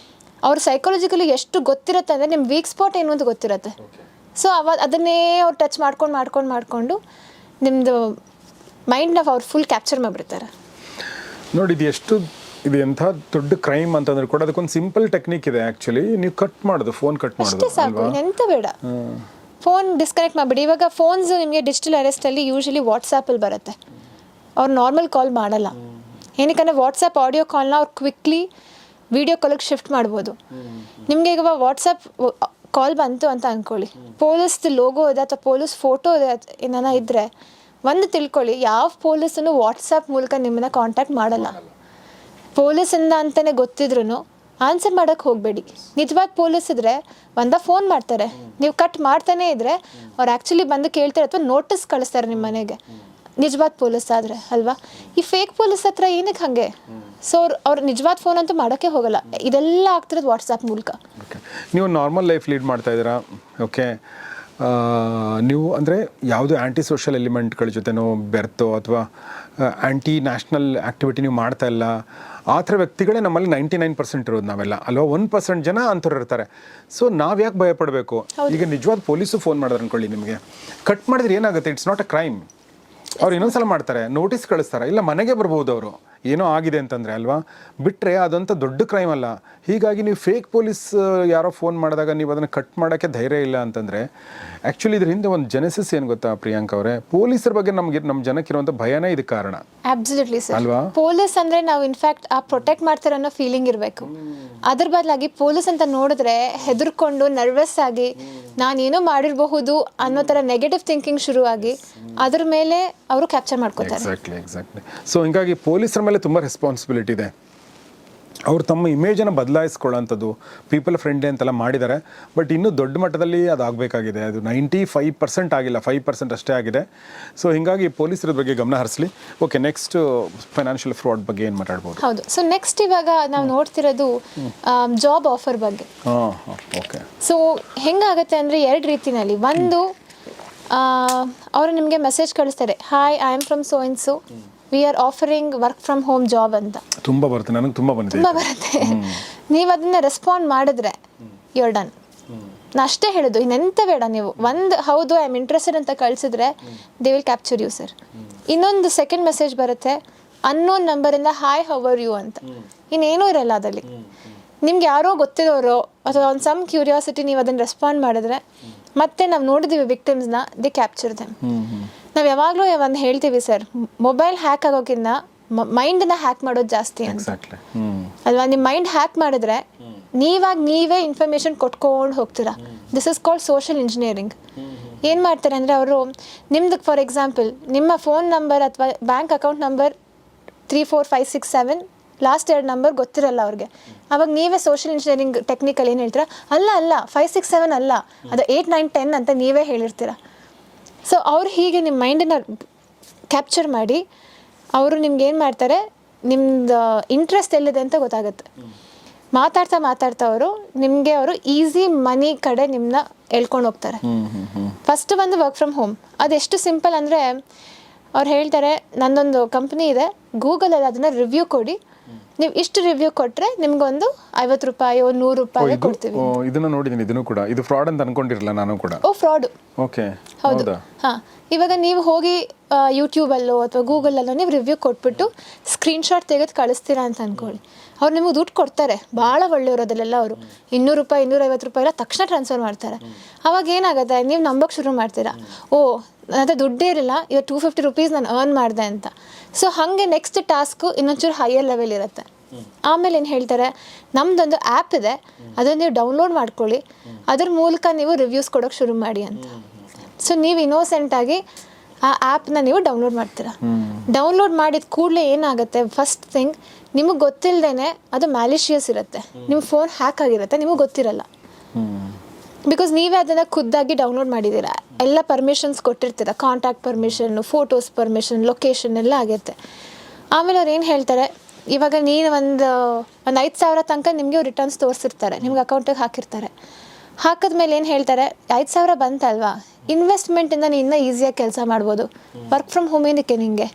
B: ಅವ್ರು ಸೈಕಾಲಜಿಕಲಿ ಎಷ್ಟು ಗೊತ್ತಿರುತ್ತೆ ಅಂದರೆ ನಿಮ್ಮ ವೀಕ್ ಸ್ಪಾಟ್ ಏನು ಅಂತ ಗೊತ್ತಿರುತ್ತೆ. ಸೊ ಅದನ್ನೇ ಅವ್ರು ಟಚ್ ಮಾಡ್ಕೊಂಡು ನಿಮ್ಮದು ಮೈಂಡ್ನ ಅವ್ರು ಫುಲ್ ಕ್ಯಾಪ್ಚರ್ ಮಾಡಿಬಿಡ್ತಾರೆ.
A: ನೋಡಿ, ಇದು ಎಂಥ ದೊಡ್ಡ ಕ್ರೈಮ್ ಅಂತಂದ್ರೆ ಕೂಡ ಅದಕ್ಕೊಂದು ಸಿಂಪಲ್ ಟೆಕ್ನಿಕ್ ಇದೆ ಆ್ಯಕ್ಚುಲಿ. ನೀವು ಕಟ್ ಮಾಡೋದು, ಫೋನ್ ಕಟ್ ಮಾಡೋದು
B: ಸಾಕು, ಎಂತ ಬೇಡ, ಫೋನ್ ಡಿಸ್ಕನೆಕ್ಟ್ ಮಾಡಿಬಿಡಿ. ಇವಾಗ ಫೋನ್ಸ್ ನಿಮಗೆ ಡಿಜಿಟಲ್ ಅರೆಸ್ಟಲ್ಲಿ ಯೂಶಲಿ ವಾಟ್ಸಾಪಲ್ಲಿ ಬರುತ್ತೆ, ಅವ್ರು ನಾರ್ಮಲ್ ಕಾಲ್ ಮಾಡಲ್ಲ. ಏನಕ್ಕಂದರೆ ವಾಟ್ಸಪ್ ಆಡಿಯೋ ಕಾಲ್ನ ಅವ್ರು ಕ್ವಿಕ್ಲಿ ವಿಡಿಯೋ ಕಾಲಿಗೆ ಶಿಫ್ಟ್ ಮಾಡ್ಬೋದು. ನಿಮಗೆ ಈಗ ವಾಟ್ಸಪ್ ಕಾಲ್ ಬಂತು ಅಂತ ಅಂದ್ಕೊಳ್ಳಿ, ಪೊಲೀಸ್ದು ಲೋಗೋ ಇದೆ ಅಥವಾ ಪೊಲೀಸ್ ಫೋಟೋ ಇದೆ ಏನಾನ ಇದ್ದರೆ ಒಂದು ತಿಳ್ಕೊಳ್ಳಿ, ಯಾವ ಪೊಲೀಸನ್ನು ವಾಟ್ಸಪ್ ಮೂಲಕ ನಿಮ್ಮನ್ನ ಕಾಂಟ್ಯಾಕ್ಟ್ ಮಾಡಲ್ಲ. ಪೊಲೀಸಿಂದ ಅಂತಲೇ ಗೊತ್ತಿದ್ರೂ ಆನ್ಸರ್ ಮಾಡೋಕ್ಕೆ ಹೋಗಬೇಡಿ. ನಿಜವಾದ ಪೊಲೀಸ್ ಇದ್ದರೆ ಫೋನ್ ಮಾಡ್ತಾರೆ, ನೀವು ಕಟ್ ಮಾಡ್ತಾನೇ ಇದ್ದರೆ ಅವ್ರು ಆ್ಯಕ್ಚುಲಿ ಬಂದು ಕೇಳ್ತಾರೆ ಅಥವಾ ನೋಟಿಸ್ ಕಳಿಸ್ತಾರೆ ನಿಮ್ಮ ಮನೆಗೆ, ನಿಜವಾದ ಪೊಲೀಸ್ ಆದರೆ ಅಲ್ವಾ. ಈ ಫೇಕ್ ಪೊಲೀಸ್ ಹತ್ರ ಏನಕ್ಕೆ ಹಾಗೆ? ಸೊ ಅವ್ರು ನಿಜವಾದ ಫೋನ್ ಅಂತೂ ಮಾಡೋಕ್ಕೆ ಹೋಗಲ್ಲ, ಇದೆಲ್ಲ ಆಗ್ತಿರೋದು ವಾಟ್ಸಪ್ ಮೂಲಕ.
A: ನೀವು ನಾರ್ಮಲ್ ಲೈಫ್ ಲೀಡ್ ಮಾಡ್ತಾ ಇದ್ದೀರಾ, ಓಕೆ, ನೀವು ಅಂದರೆ ಯಾವುದೋ ಆ್ಯಂಟಿ ಸೋಷಲ್ ಎಲಿಮೆಂಟ್ಗಳ ಜೊತೆನೋ ಬೆರ್ತೋ ಅಥವಾ ಆ್ಯಂಟಿ ನ್ಯಾಷನಲ್ ಆ್ಯಕ್ಟಿವಿಟಿ ನೀವು ಮಾಡ್ತಾ ಇಲ್ಲ, ಆ ಥರ ವ್ಯಕ್ತಿಗಳೇ ನಮ್ಮಲ್ಲಿ 99% ಇರೋದು ನಾವೆಲ್ಲ ಅಲ್ವಾ. 1% ಜನ ಅಂಥವ್ರು ಇರ್ತಾರೆ. ಸೊ ನಾವು ಯಾಕೆ ಭಯ ಪಡಬೇಕು? ಈಗ ನಿಜವಾದ ಪೊಲೀಸು ಫೋನ್ ಮಾಡಿದ್ರೆ ಅಂದ್ಕೊಳ್ಳಿ, ನಿಮಗೆ ಕಟ್ ಮಾಡಿದ್ರೆ ಏನಾಗುತ್ತೆ? It's not a crime. ಅವ್ರು ಇನ್ನೊಂದ್ಸಲ ಮಾಡ್ತಾರೆ, ನೋಟಿಸ್ ಕಳಿಸ್ತಾರೆ, ಇಲ್ಲ ಮನೆಗೆ ಬರ್ಬೋದು ಅವರು ಏನೋ ಆಗಿದೆ ಅಂತಂದರೆ ಅಲ್ವಾ. ಬಿಟ್ಟರೆ ಅದಂಥ ದೊಡ್ಡ ಕ್ರೈಮ್ ಅಲ್ಲ. ಹೀಗಾಗಿ ನೀವು ಫೇಕ್ ಪೊಲೀಸ್ ಯಾರೋ ಫೋನ್ ಮಾಡಿದಾಗ ನೀವು ಅದನ್ನು ಕಟ್ ಮಾಡೋಕ್ಕೆ ಧೈರ್ಯ ಇಲ್ಲ ಅಂತಂದರೆ ಆ್ಯಕ್ಚುಲಿ ಇದ್ರ ಹಿಂದೆ ಒಂದು ಜೆನೆಸಿಸ್ ಏನು ಗೊತ್ತಾ ಪ್ರಿಯಾಂಕಾ ಅವರೇ? ಪೊಲೀಸರ ಬಗ್ಗೆ ನಮ್ಮ ಜನಕ್ಕಿರುವಂಥ ಭಯನೇ ಇದಕ್ಕೆ ಕಾರಣ.
B: Absolutely sir. ಅಲ್ವಾ, ಪೊಲೀಸ್ ಅಂದರೆ ನಾವು ಇನ್ಫ್ಯಾಕ್ಟ್ ಆ ಪ್ರೊಟೆಕ್ಟ್ ಮಾಡ್ತಾರೆ ಅನ್ನೋ ಫೀಲಿಂಗ್ ಇರಬೇಕು. ಅದ್ರ ಬದಲಾಗಿ ಪೊಲೀಸ್ ಅಂತ ನೋಡಿದ್ರೆ ಹೆದರ್ಕೊಂಡು ನರ್ವಸ್ ಆಗಿ ನಾನೇನೋ ಮಾಡಿರಬಹುದು ಅನ್ನೋ ಥರ ನೆಗೆಟಿವ್ ಥಿಂಕಿಂಗ್ ಶುರುವಾಗಿ ಅದ್ರ ಮೇಲೆ ಅವರು ಕ್ಯಾಪ್ಚರ್ ಮಾಡ್ಕೋತಾರೆ.
A: ಎಕ್ಸಾಕ್ಟ್ಲಿ. ಸೊ ಹಿಂಗಾಗಿ ಪೊಲೀಸರ ಮೇಲೆ ತುಂಬ ರೆಸ್ಪಾನ್ಸಿಬಿಲಿಟಿ ಇದೆ. ಅವರು ತಮ್ಮ ಇಮೇಜನ್ನು ಬದಲಾಯಿಸ್ಕೊಳ್ಳೋಂಥದ್ದು, ಪೀಪಲ್ ಫ್ರೆಂಡ್ಲಿ ಅಂತೆಲ್ಲ ಮಾಡಿದ್ದಾರೆ. ಬಟ್ ಇನ್ನೂ ದೊಡ್ಡ ಮಟ್ಟದಲ್ಲಿ ಅದಾಗಬೇಕಾಗಿದೆ. ಅದು 95% ಆಗಿಲ್ಲ, 5% ಅಷ್ಟೇ ಆಗಿದೆ. ಸೊ ಹೀಗಾಗಿ ಪೊಲೀಸರ ಬಗ್ಗೆ ಗಮನ ಹರಿಸಲಿ. ಓಕೆ, ನೆಕ್ಸ್ಟ್ ಫೈನಾನ್ಷಿಯಲ್ ಫ್ರಾಡ್ ಬಗ್ಗೆ ಏನು ಮಾತಾಡ್ಬೋದು?
B: ಹೌದು. ಸೊ ನೆಕ್ಸ್ಟ್ ಇವಾಗ ನಾವು ನೋಡ್ತಿರೋದು ಜಾಬ್ ಆಫರ್ ಬಗ್ಗೆ.
A: ಓಕೆ.
B: ಸೊ ಹೆಂಗಾಗುತ್ತೆ ಅಂದರೆ 2 ರೀತಿನಲ್ಲಿ. ಒಂದು, ಅವರು ನಿಮಗೆ ಮೆಸೇಜ್ ಕಳಿಸ್ತಾರೆ, hi I am from so and so, we are offering work from home job ಅಂತ.
A: ತುಂಬ ಬರುತ್ತೆ, ನನಗೆ ತುಂಬ ಬರುತ್ತೆ.
B: ನೀವು ಅದನ್ನ ರೆಸ್ಪಾಂಡ್ ಮಾಡಿದ್ರೆ ಯುವರ್ ಡನ್. ನಾ ಅಷ್ಟೇ ಹೇಳೋದು, ಇನ್ನೆಂತ ಬೇಡ. ನೀವು ಹೌದು ಐ ಆಮ್ ಇಂಟ್ರೆಸ್ಟೆಡ್ ಅಂತ ಕಳಿಸಿದ್ರೆ they will capture you sir. ಇನ್ನೊಂದು ಸೆಕೆಂಡ್ ಮೆಸೇಜ್ ಬರುತ್ತೆ ಅನ್ನೋನ್ ನಂಬರಿಂದ, ಹಾಯ್ ಹೌ ಆರ್ ಯು ಅಂತ. ಇನ್ನೇನೂ ಇರಲ್ಲ ಅದಲ್ಲಿ. ನಿಮ್ಗೆ ಯಾರೋ ಗೊತ್ತಿರೋರು ಅಥವಾ ಒಂದು ಸಮ್ ಕ್ಯೂರಿಯಾಸಿಟಿ ನೀವು ಅದನ್ನು ರೆಸ್ಪಾಂಡ್ ಮಾಡಿದ್ರೆ, ಮತ್ತೆ ನಾವು ನೋಡಿದ್ದೀವಿ ವಿಕ್ಟಿಮ್ಸ್ನ, ದೇ ಕ್ಯಾಪ್ಚರ್ ದೆಮ್. ನಾವು ಯಾವಾಗಲೂ ಒಂದು ಹೇಳ್ತೀವಿ ಸರ್, ಮೊಬೈಲ್ ಹ್ಯಾಕ್ ಆಗೋಕ್ಕಿಂತ ಮೈಂಡನ್ನ ಹ್ಯಾಕ್ ಮಾಡೋದು ಜಾಸ್ತಿ ಅಂತ ಅಲ್ವಾ. ನಿಮ್ಮ ಮೈಂಡ್ ಹ್ಯಾಕ್ ಮಾಡಿದ್ರೆ ನೀವೇ ಇನ್ಫಾರ್ಮೇಶನ್ ಕೊಟ್ಕೊಂಡು ಹೋಗ್ತೀರಾ. This is called social engineering. ಏನು ಮಾಡ್ತಾರೆ ಅಂದರೆ ಅವರು ನಿಮ್ದು ಫಾರ್ ಎಕ್ಸಾಂಪಲ್ ನಿಮ್ಮ ಫೋನ್ ನಂಬರ್ ಅಥವಾ bank account number 3 4 5 6 7 last 2 number ಗೊತ್ತಿರಲ್ಲ ಅವ್ರಿಗೆ. ಅವಾಗ ನೀವೇ ಸೋಷಿಯಲ್ ಇಂಜಿನಿಯರಿಂಗ್ ಟೆಕ್ನಿಕಲ್ ಏನು ಹೇಳ್ತೀರಾ, ಅಲ್ಲ 5 6 7 ಅಲ್ಲ, ಅದು 8 9 10 ಅಂತ ನೀವೇ ಹೇಳಿರ್ತೀರ. ಸೊ ಅವ್ರು ಹೀಗೆ ನಿಮ್ಮ ಮೈಂಡನ್ನು ಕ್ಯಾಪ್ಚರ್ ಮಾಡಿ ಅವರು ನಿಮ್ಗೆ ಏನು ಮಾಡ್ತಾರೆ, ನಿಮ್ದು ಇಂಟ್ರೆಸ್ಟ್ ಎಲ್ಲಿದೆ ಅಂತ ಗೊತ್ತಾಗುತ್ತೆ. ಮಾತಾಡ್ತಾ ಅವರು ನಿಮಗೆ ಅವರು ಈಸಿ ಮನಿ ಕಡೆ ನಿಮ್ಮನ್ನ ಎಳ್ಕೊಂಡು ಹೋಗ್ತಾರೆ. ಫಸ್ಟ್ ಒಂದು ವರ್ಕ್ ಫ್ರಮ್ ಹೋಮ್, ಅದೆಷ್ಟು ಸಿಂಪಲ್ ಅಂದರೆ ಅವ್ರು ಹೇಳ್ತಾರೆ ನಂದೊಂದು ಕಂಪ್ನಿ ಇದೆ, ಗೂಗಲಲ್ಲಿ ಅದನ್ನು ರಿವ್ಯೂ ಕೊಡಿ, ನೀವು ಇಷ್ಟು ರಿವ್ಯೂ ಕೊಟ್ಟರೆ ನಿಮ್ಗೊಂದು 50 ರೂಪಾಯಿ 100 ರೂಪಾಯಿ ಕೊಡ್ತೀವಿ.
A: ಇದನ್ನು ನೋಡಿದ್ದೀನಿ, ಇದನ್ನು ಕೂಡ ಇದು ಫ್ರಾಡ್ ಅಂತ ಅನ್ಕೊಂಡಿರಲಿಲ್ಲ ನಾನು ಕೂಡ.
B: ಫ್ರಾಡು.
A: ಓಕೆ,
B: ಹೌದು. ಹಾಂ, ಇವಾಗ ನೀವು ಹೋಗಿ ಯೂಟ್ಯೂಬಲ್ಲೋ ಅಥವಾ ಗೂಗಲಲ್ಲೋ ನೀವು ರಿವ್ಯೂ ಕೊಟ್ಬಿಟ್ಟು ಸ್ಕ್ರೀನ್ಶಾಟ್ ತೆಗೆದು ಕಳಿಸ್ತೀರಾ ಅಂತ ಅಂದ್ಕೊಳ್ಳಿ. ಅವ್ರು ನಿಮಗೆ ದುಡ್ಡು ಕೊಡ್ತಾರೆ, ಭಾಳ ಒಳ್ಳೆಯವರದಲ್ಲೆಲ್ಲ ಅವರು 200 ರೂಪಾಯಿ 250 ರೂಪಾಯಿ ಎಲ್ಲ ತಕ್ಷಣ ಟ್ರಾನ್ಸ್ಫರ್ ಮಾಡ್ತಾರೆ. ಅವಾಗ ಏನಾಗುತ್ತೆ, ನೀವು ನಂಬಕ್ಕೆ ಶುರು ಮಾಡ್ತೀರಾ, ನನ್ನ ದುಡ್ಡೇ ಇರಲಿಲ್ಲ, ಇವಾಗ 250 ರುಪೀಸ್ ನಾನು ಅರ್ನ್ ಮಾಡಿದೆ ಅಂತ. ಸೊ ಹಾಗೆ ನೆಕ್ಸ್ಟ್ ಟಾಸ್ಕು ಇನ್ನೊಂಚೂರು ಹೈಯರ್ ಲೆವೆಲ್ ಇರುತ್ತೆ. ಆಮೇಲೆ ಏನು ಹೇಳ್ತಾರೆ, ನಮ್ಮದೊಂದು ಆ್ಯಪ್ ಇದೆ, ಅದನ್ನು ನೀವು ಡೌನ್ಲೋಡ್ ಮಾಡ್ಕೊಳ್ಳಿ, ಅದ್ರ ಮೂಲಕ ನೀವು ರಿವ್ಯೂಸ್ ಕೊಡೋಕ್ಕೆ ಶುರು ಮಾಡಿ ಅಂತ. ಸೊ ನೀವು ಇನ್ನೋಸೆಂಟಾಗಿ ಆ ಆ್ಯಪ್ನ ನೀವು ಡೌನ್ಲೋಡ್ ಮಾಡ್ತೀರಾ. ಡೌನ್ಲೋಡ್ ಮಾಡಿದ ಕೂಡಲೇ ಏನಾಗುತ್ತೆ, ಫಸ್ಟ್ ಥಿಂಗ್ ನಿಮಗೆ ಗೊತ್ತಿಲ್ಲದೇ ಅದು ಮ್ಯಾಲಿಷಿಯಸ್ ಇರುತ್ತೆ, ನಿಮ್ಮ ಫೋನ್ ಹ್ಯಾಕ್ ಆಗಿರುತ್ತೆ, ನಿಮಗೆ ಗೊತ್ತಿರಲ್ಲ. ಬಿಕಾಸ್ ನೀವೇ ಅದನ್ನು ಖುದ್ದಾಗಿ ಡೌನ್ಲೋಡ್ ಮಾಡಿದ್ದೀರಾ, ಎಲ್ಲ ಪರ್ಮಿಷನ್ಸ್ ಕೊಟ್ಟಿರ್ತೀರ, contact permission, photos permission, location ಎಲ್ಲ ಆಗಿರುತ್ತೆ. ಆಮೇಲೆ ಅವ್ರು ಏನು ಹೇಳ್ತಾರೆ, ಇವಾಗ ನೀನು ಒಂದು 5,000 ತನಕ ನಿಮಗೆ ರಿಟರ್ನ್ಸ್ ತೋರಿಸಿರ್ತಾರೆ, ನಿಮ್ಗೆ ಅಕೌಂಟಿಗೆ ಹಾಕಿರ್ತಾರೆ. ಹಾಕಿದ್ಮೇಲೆ ಏನು ಹೇಳ್ತಾರೆ, 5,000 ಬಂತಲ್ವಾ, ಇನ್ವೆಸ್ಟ್ಮೆಂಟಿಂದ ನೀನು ಇನ್ನೂ ಈಸಿಯಾಗಿ ಕೆಲಸ ಮಾಡ್ಬೋದು, ವರ್ಕ್ ಫ್ರಮ್ ಹೋಮ್ ಏನಕ್ಕೆ ನಿಮಗೆ.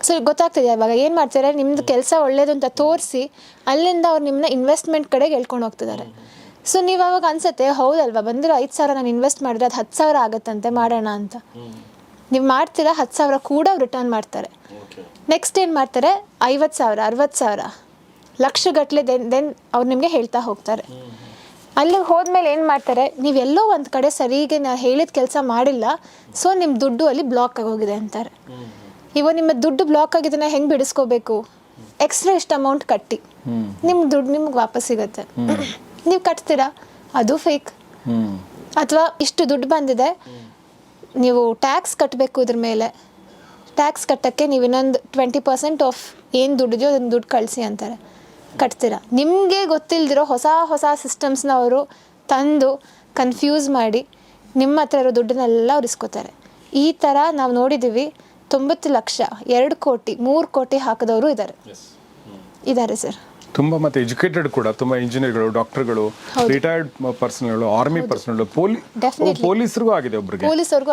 B: ಸೊ ಗೊತ್ತಾಗ್ತದೆ ಇವಾಗ ಏನು ಮಾಡ್ತಾರೆ, ನಿಮ್ಮದು ಕೆಲಸ ಒಳ್ಳೇದು ಅಂತ ತೋರಿಸಿ ಅಲ್ಲಿಂದ ಅವ್ರು ನಿಮ್ಮನ್ನ ಇನ್ವೆಸ್ಟ್ಮೆಂಟ್ ಕಡೆಗೆ ಎಳ್ಕೊಂಡು ಹೋಗ್ತಿದ್ದಾರೆ. ಸೊ ನೀವು ಅವಾಗ ಅನ್ಸುತ್ತೆ, ಹೌದಲ್ವಾ, ಬಂದಿರೋ 5,000 ನಾನು ಇನ್ವೆಸ್ಟ್ ಮಾಡಿದ್ರೆ ಅದು 10,000 ಆಗುತ್ತಂತೆ, ಮಾಡೋಣ ಅಂತ ನೀವು ಮಾಡ್ತೀರಾ, 10,000 ಕೂಡ ಅವ್ರು ರಿಟರ್ನ್ ಮಾಡ್ತಾರೆ. ನೆಕ್ಸ್ಟ್ ಏನು ಮಾಡ್ತಾರೆ, 50,000 60,000 ಲಕ್ಷಗಟ್ಟಲೆ ದೆನ್ ಅವ್ರು ನಿಮಗೆ ಹೇಳ್ತಾ ಹೋಗ್ತಾರೆ. ಅಲ್ಲಿಗೆ ಹೋದ್ಮೇಲೆ ಏನು ಮಾಡ್ತಾರೆ, ನೀವೆಲ್ಲೋ ಒಂದು ಕಡೆ ಸರಿಗೆ ನಾನು ಹೇಳಿದ ಕೆಲಸ ಮಾಡಿಲ್ಲ, ಸೊ ನಿಮ್ಮ ದುಡ್ಡು ಅಲ್ಲಿ ಬ್ಲಾಕ್ ಆಗೋಗಿದೆ ಅಂತಾರೆ. ಇವಾಗ ನಿಮ್ಮ ದುಡ್ಡು ಬ್ಲಾಕ್ ಆಗಿದ್ದನ್ನ ಹೆಂಗೆ ಬಿಡಿಸ್ಕೋಬೇಕು, ಎಕ್ಸ್ಟ್ರಾ ಇಷ್ಟು ಅಮೌಂಟ್ ಕಟ್ಟಿ ನಿಮ್ಮ ದುಡ್ಡು ನಿಮ್ಗೆ ವಾಪಸ್ ಸಿಗುತ್ತೆ. ನೀವು ಕಟ್ತೀರಾ, ಅದು ಫೇಕ್. ಅಥವಾ ಇಷ್ಟು ದುಡ್ಡು ಬಂದಿದೆ, ನೀವು ಟ್ಯಾಕ್ಸ್ ಕಟ್ಟಬೇಕು, ಇದ್ರ ಮೇಲೆ ಟ್ಯಾಕ್ಸ್ ಕಟ್ಟೋಕ್ಕೆ ನೀವು ಇನ್ನೊಂದು 20% ಆಫ್ ಏನು ದುಡ್ಡಿದೆಯೋ ಅದನ್ನು ದುಡ್ಡು ಕಳಿಸಿ ಅಂತಾರೆ. ಕಟ್ತೀರಾ, ನಿಮಗೆ ಗೊತ್ತಿಲ್ಲದಿರೋ ಹೊಸ ಸಿಸ್ಟಮ್ಸ್ನ ಅವರು ತಂದು ಕನ್ಫ್ಯೂಸ್ ಮಾಡಿ ನಿಮ್ಮ ಹತ್ರ ಇರೋ ದುಡ್ಡನ್ನೆಲ್ಲ ಅವ್ರು ಇಸ್ಕೋತಾರೆ. ಈ ಥರ ನಾವು ನೋಡಿದ್ದೀವಿ. 90 ಲಕ್ಷ 2 ಕೋಟಿ 3 ಕೋಟಿ ಹಾಕಿದವರು ಇದ್ದಾರೆ ಸರ್.
A: ತುಂಬ ಮತ್ತೆ ಎಜುಕೇಟೆಡ್ ಕೂಡ, ತುಂಬ ಇಂಜಿನಿಯರ್ಗಳು, ಡಾಕ್ಟರ್ಗಳು, ರಿಟೈರ್ಡ್ ಪರ್ಸನ್ಗಳು, ಆರ್ಮಿ ಪರ್ಸನ್ಗಳು, ಪೊಲೀಸರಿಗೂ ಆಗಿದೆ, ಒಬ್ಬರಿಗೆ ಪೊಲೀಸರಿಗೂ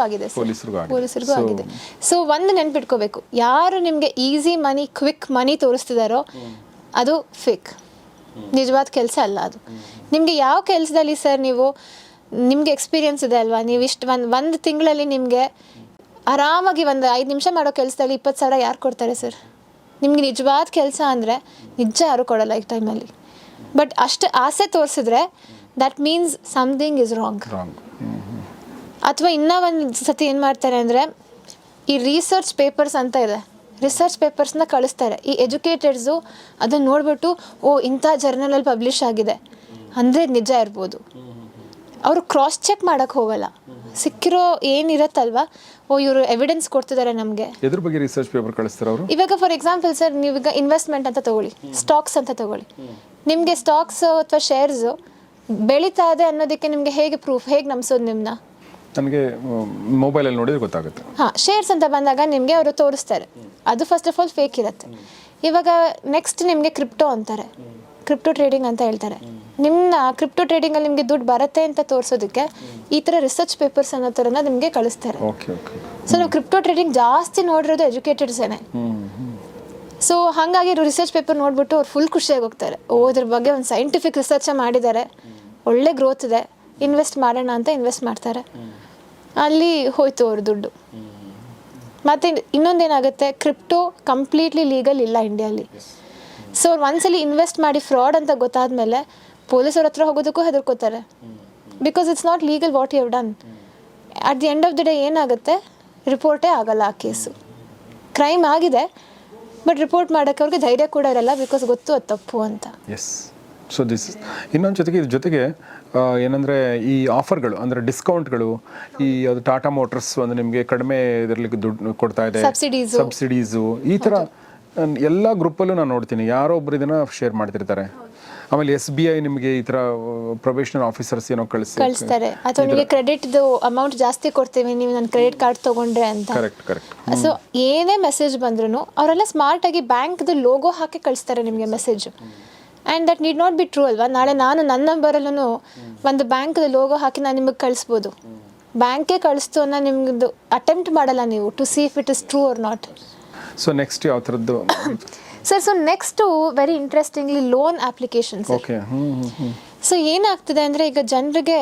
A: ಆಗಿದೆ.
B: ಸೊ ಒಂದು ನೆನ್ಪಿಟ್ಕೋಬೇಕು, ಯಾರು ನಿಮಗೆ ಈಸಿ ಮನಿ ಕ್ವಿಕ್ ಮನಿ ತೋರಿಸ್ತಿದಾರೋ ಅದು ಫೇಕ್, ನಿಜವಾದ ಕೆಲಸ ಅಲ್ಲ ಅದು. ನಿಮಗೆ ಯಾವ ಕೆಲಸದಲ್ಲಿ ಸರ್ ನೀವು ನಿಮಗೆ ಎಕ್ಸ್ಪೀರಿಯನ್ಸ್ ಇದೆ ಅಲ್ವಾ, ನೀವು ಇಷ್ಟು ಒಂದು ತಿಂಗಳಲ್ಲಿ ನಿಮಗೆ ಆರಾಮಾಗಿ ಒಂದು 5 ನಿಮಿಷ ಮಾಡೋ ಕೆಲಸದಲ್ಲಿ 20,000 ಯಾರು ಕೊಡ್ತಾರೆ ಸರ್? ನಿಮಗೆ ನಿಜವಾದ ಕೆಲಸ ಅಂದರೆ ನಿಜ ಯಾರು ಕೊಡಲ್ಲ ಈ ಟೈಮಲ್ಲಿ. ಬಟ್ ಅಷ್ಟು ಆಸೆ ತೋರಿಸಿದ್ರೆ that means something is wrong. ಅಥವಾ ಇನ್ನೂ ಒಂದು ಸತಿ ಏನು ಮಾಡ್ತಾರೆ ಅಂದರೆ, ಈ ರಿಸರ್ಚ್ ಪೇಪರ್ಸ್ ಅಂತ ಇದೆ, ರಿಸರ್ಚ್ ಪೇಪರ್ಸ್ನ ಕಳಿಸ್ತಾರೆ. ಈ ಎಜುಕೇಟೆಡ್ಸು ಅದನ್ನು ನೋಡಿಬಿಟ್ಟು ಇಂಥ ಜರ್ನಲಲ್ಲಿ ಪಬ್ಲಿಷ್ ಆಗಿದೆ ಅಂದರೆ ನಿಜ ಇರ್ಬೋದು. ಅವರು ಕ್ರಾಸ್ ಚೆಕ್ ಮಾಡೋಕ್ಕೆ ಹೋಗಲ್ಲ. ಸಿಕ್ಕಿರೋ ಏನಿರತ್ತಲ್ವ, ಇವರು ಎವಿಡೆನ್ಸ್ ಕೊಡ್ತಿದ್ದಾರೆ ನಮಗೆ.
A: ಎದ್ರ ಬಗ್ಗೆ ರಿಸರ್ಚ್ ಪೇಪರ್ ಕಳಿಸ್ತಾರೆ ಅವರು?
B: ಇವಾಗ ಫಾರ್ ಎಕ್ಸಾಂಪಲ್ ಸರ್, ನೀವೀಗ ಇನ್ವೆಸ್ಟ್ಮೆಂಟ್ ಅಂತ ತಗೊಳ್ಳಿ, ಸ್ಟಾಕ್ಸ್ ಅಂತ ತಗೊಳ್ಳಿ. ನಿಮಗೆ ಸ್ಟಾಕ್ಸ್ ಅಥವಾ ಶೇರ್ಸು ಬೆಳೀತಾ ಇದೆ ಅನ್ನೋದಕ್ಕೆ ನಿಮಗೆ ಹೇಗೆ ಪ್ರೂಫ್, ಹೇಗೆ ನಂಬಿಸೋದು ನಿಮ್ಮನ್ನ?
A: ನನಗೆ ಮೊಬೈಲಲ್ಲಿ ನೋಡಿದ್ರೆ ಗೊತ್ತಾಗುತ್ತೆ.
B: ಶೇರ್ಸ್ ಅಂತ ಬಂದಾಗ ನಿಮಗೆ ಅವರು ತೋರಿಸ್ತಾರೆ, ಅದು ಫಸ್ಟ್ ಆಫ್ ಆಲ್ ಫೇಕ್ ಇರುತ್ತೆ. ಇವಾಗ ನೆಕ್ಸ್ಟ್ ನಿಮಗೆ ಕ್ರಿಪ್ಟೋ ಅಂತಾರೆ, ಕ್ರಿಪ್ಟೋ ಟ್ರೇಡಿಂಗ್ ಅಂತ ಹೇಳ್ತಾರೆ. ನಿಮ್ಮ ಕ್ರಿಪ್ಟೋ ಟ್ರೇಡಿಂಗಲ್ಲಿ ನಿಮಗೆ ದುಡ್ಡು ಬರುತ್ತೆ ಅಂತ ತೋರಿಸೋದಕ್ಕೆ ಈ ಥರ ರಿಸರ್ಚ್ ಪೇಪರ್ಸ್ ಅನ್ನೋ ಥರನ ನಿಮಗೆ ಕಳಿಸ್ತಾರೆ. ಸೊ ನಾವು ಕ್ರಿಪ್ಟೋ ಟ್ರೇಡಿಂಗ್ ಜಾಸ್ತಿ ನೋಡಿರೋದು ಎಜುಕೇಟೆಡ್ಸೇನೆ. ಸೊ ಹಾಗಾಗಿ ರಿಸರ್ಚ್ ಪೇಪರ್ ನೋಡಿಬಿಟ್ಟು ಅವ್ರು ಫುಲ್ ಖುಷಿಯಾಗಿ ಹೋಗ್ತಾರೆ, ಇದ್ರ ಬಗ್ಗೆ ಒಂದು ಸೈಂಟಿಫಿಕ್ ರಿಸರ್ಚ್ ಮಾಡಿದ್ದಾರೆ, ಒಳ್ಳೆ ಗ್ರೋತ್ ಇದೆ, ಇನ್ವೆಸ್ಟ್ ಮಾಡೋಣ ಅಂತ ಇನ್ವೆಸ್ಟ್ ಮಾಡ್ತಾರೆ. ಅಲ್ಲಿ ಹೋಯ್ತು ಅವ್ರ ದುಡ್ಡು. ಮತ್ತು ಇನ್ನೊಂದೇನಾಗುತ್ತೆ, ಕ್ರಿಪ್ಟೋ ಕಂಪ್ಲೀಟ್ಲಿ ಲೀಗಲ್ ಇಲ್ಲ ಇಂಡಿಯಲ್ಲಿ. ಸೊ ಅವ್ರು ಒಂದ್ಸಲಿ ಇನ್ವೆಸ್ಟ್ ಮಾಡಿ ಫ್ರಾಡ್ ಅಂತ ಗೊತ್ತಾದ್ಮೇಲೆ ಪೊಲೀಸವ್ರ ಹತ್ರ ಹೋಗೋದಕ್ಕೂ ಹೆದರ್ಕೋತಾರೆ, because it's not legal what you have done. At the end of the day ಏನಾಗುತ್ತೆ, ರಿಪೋರ್ಟೇ ಆಗಲ್ಲ ಆ ಕೇಸು. ಕ್ರೈಮ್ ಆಗಿದೆ ಬಟ್ ರಿಪೋರ್ಟ್ ಮಾಡೋಕ್ಕೆ ಅವ್ರಿಗೆ ಧೈರ್ಯ ಕೂಡ ಇರಲ್ಲ, ಬಿಕಾಸ್ ಗೊತ್ತು ಅದು ತಪ್ಪು ಅಂತ.
A: ಸೊ ಇನ್ನೊಂದು ಜೊತೆಗೆ ಇದ್ರ ಜೊತೆಗೆ ಏನಂದರೆ ಈ ಆಫರ್ಗಳು ಅಂದರೆ ಡಿಸ್ಕೌಂಟ್ಗಳು, ಈ ಅದು ಟಾಟಾ ಮೋಟರ್ಸ್ ಒಂದು ನಿಮಗೆ ಕಡಿಮೆ ಇದರಲ್ಲಿ ದುಡ್ಡು ಕೊಡ್ತಾ ಇದೆ, ಸಬ್ಸಿಡೀಸು, ಈ ಥರ ಎಲ್ಲ ಗ್ರೂಪಲ್ಲೂ ನಾನು ನೋಡ್ತೀನಿ ಯಾರೋ ಒಬ್ರು ಇದನ್ನು ಶೇರ್ ಮಾಡ್ತಿರ್ತಾರೆ. ಆಮೇಲೆ SBI ನಿಮಗೆ ಈ ಥರ ಪ್ರೊಬೇಷನಲ್ ಆಫೀಸರ್ಸ್ ಏನೋ
B: ಕಳಿಸ್ತಾರೆ, ಅಥವಾ ನಿಮಗೆ ಕ್ರೆಡಿಟ್ದು ಅಮೌಂಟ್ ಜಾಸ್ತಿ ಕೊಡ್ತೀವಿ ನೀವು ನನ್ನ ಕ್ರೆಡಿಟ್ ಕಾರ್ಡ್ ತೊಗೊಂಡ್ರೆ ಅಂತ.
A: ಕರೆಕ್ಟ್.
B: ಸೊ ಏನೇ ಮೆಸೇಜ್ ಬಂದ್ರೂ ಅವರೆಲ್ಲ ಸ್ಮಾರ್ಟಾಗಿ ಬ್ಯಾಂಕ್ದು ಲೋಗೋ ಹಾಕಿ ಕಳಿಸ್ತಾರೆ ನಿಮಗೆ message. And that need not be true ಅಲ್ವಾ. ನಾಳೆ ನಾನು ನನ್ನ ನಂಬರಲ್ಲೂ ಒಂದು ಬ್ಯಾಂಕ್ದು ಲೋಗೋ ಹಾಕಿ ನಾನು ನಿಮಗೆ ಕಳಿಸ್ಬೋದು. ಬ್ಯಾಂಕೇ ಕಳಿಸ್ತು ಅನ್ನೋ ನಿಮ್ಮದು ಅಟೆಂಪ್ಟ್ ಮಾಡಲ್ಲ ನೀವು to see if it is true or not.
A: So next ಯಾವ ಥರದ್ದು
B: sir? So next very interestingly loan applications.
A: Okay.
B: So ಏನಾಗ್ತಿದೆ ಅಂದರೆ ಈಗ ಜನರಿಗೆ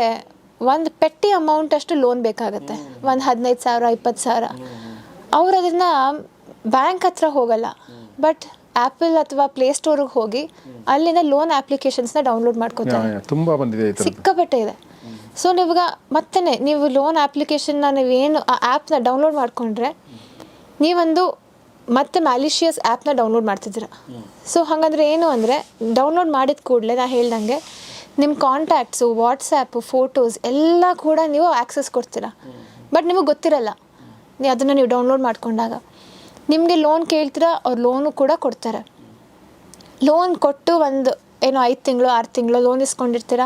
B: ಒಂದು ಪೆಟ್ಟಿ ಅಮೌಂಟ್ ಅಷ್ಟು ಲೋನ್ ಬೇಕಾಗುತ್ತೆ, ಒಂದು 15,000 20,000. ಅವ್ರು ಅದನ್ನು ಬ್ಯಾಂಕ್ ಹತ್ರ ಹೋಗಲ್ಲ, ಬಟ್ ಆ್ಯಪಲ್ ಅಥವಾ ಪ್ಲೇಸ್ಟೋರಿಗೆ ಹೋಗಿ ಅಲ್ಲಿಂದ ಲೋನ್ ಅಪ್ಲಿಕೇಶನ್ಸ್ನ ಡೌನ್ಲೋಡ್ ಮಾಡ್ಕೋತಾರೆ.
A: ತುಂಬ ಬಂದಿದೆ,
B: ಸಿಕ್ಕಾಪಟ್ಟೆ ಇದೆ. ಸೊ ನೀವಾಗ ಮತ್ತೆ ನೀವು ಲೋನ್ ಅಪ್ಲಿಕೇಶನ್ನ ನೀವೇನು ಆ ಆ್ಯಪ್ನ ಡೌನ್ಲೋಡ್ ಮಾಡಿಕೊಂಡ್ರೆ ನೀವೊಂದು ಮತ್ತೆ ಮ್ಯಾಲಿಷಿಯಸ್ ಆ್ಯಪ್ನ ಡೌನ್ಲೋಡ್ ಮಾಡ್ತಿದ್ದೀರ. ಸೊ ಹಾಗಂದ್ರೆ ಏನು ಅಂದರೆ ಡೌನ್ಲೋಡ್ ಮಾಡಿದ ಕೂಡಲೇ ನಾ ಹೇಳ್ದಂಗೆ ನಿಮ್ಮ ಕಾಂಟ್ಯಾಕ್ಟ್ಸು, ವಾಟ್ಸ್ಯಾಪು, ಫೋಟೋಸ್ ಎಲ್ಲ ಕೂಡ ನೀವು ಆ್ಯಕ್ಸಸ್ ಕೊಡ್ತೀರ. ಬಟ್ ನಿಮಗೆ ಗೊತ್ತಿರಲ್ಲ ಅದನ್ನು ನೀವು ಡೌನ್ಲೋಡ್ ಮಾಡ್ಕೊಂಡಾಗ. ನಿಮಗೆ ಲೋನ್ ಕೇಳ್ತೀರ, ಅವ್ರು ಲೋನು ಕೂಡ ಕೊಡ್ತಾರೆ. ಲೋನ್ ಕೊಟ್ಟು ಒಂದು 5 ತಿಂಗಳು 6 ತಿಂಗಳು ಲೋನ್ ಇಸ್ಕೊಂಡಿರ್ತೀರ.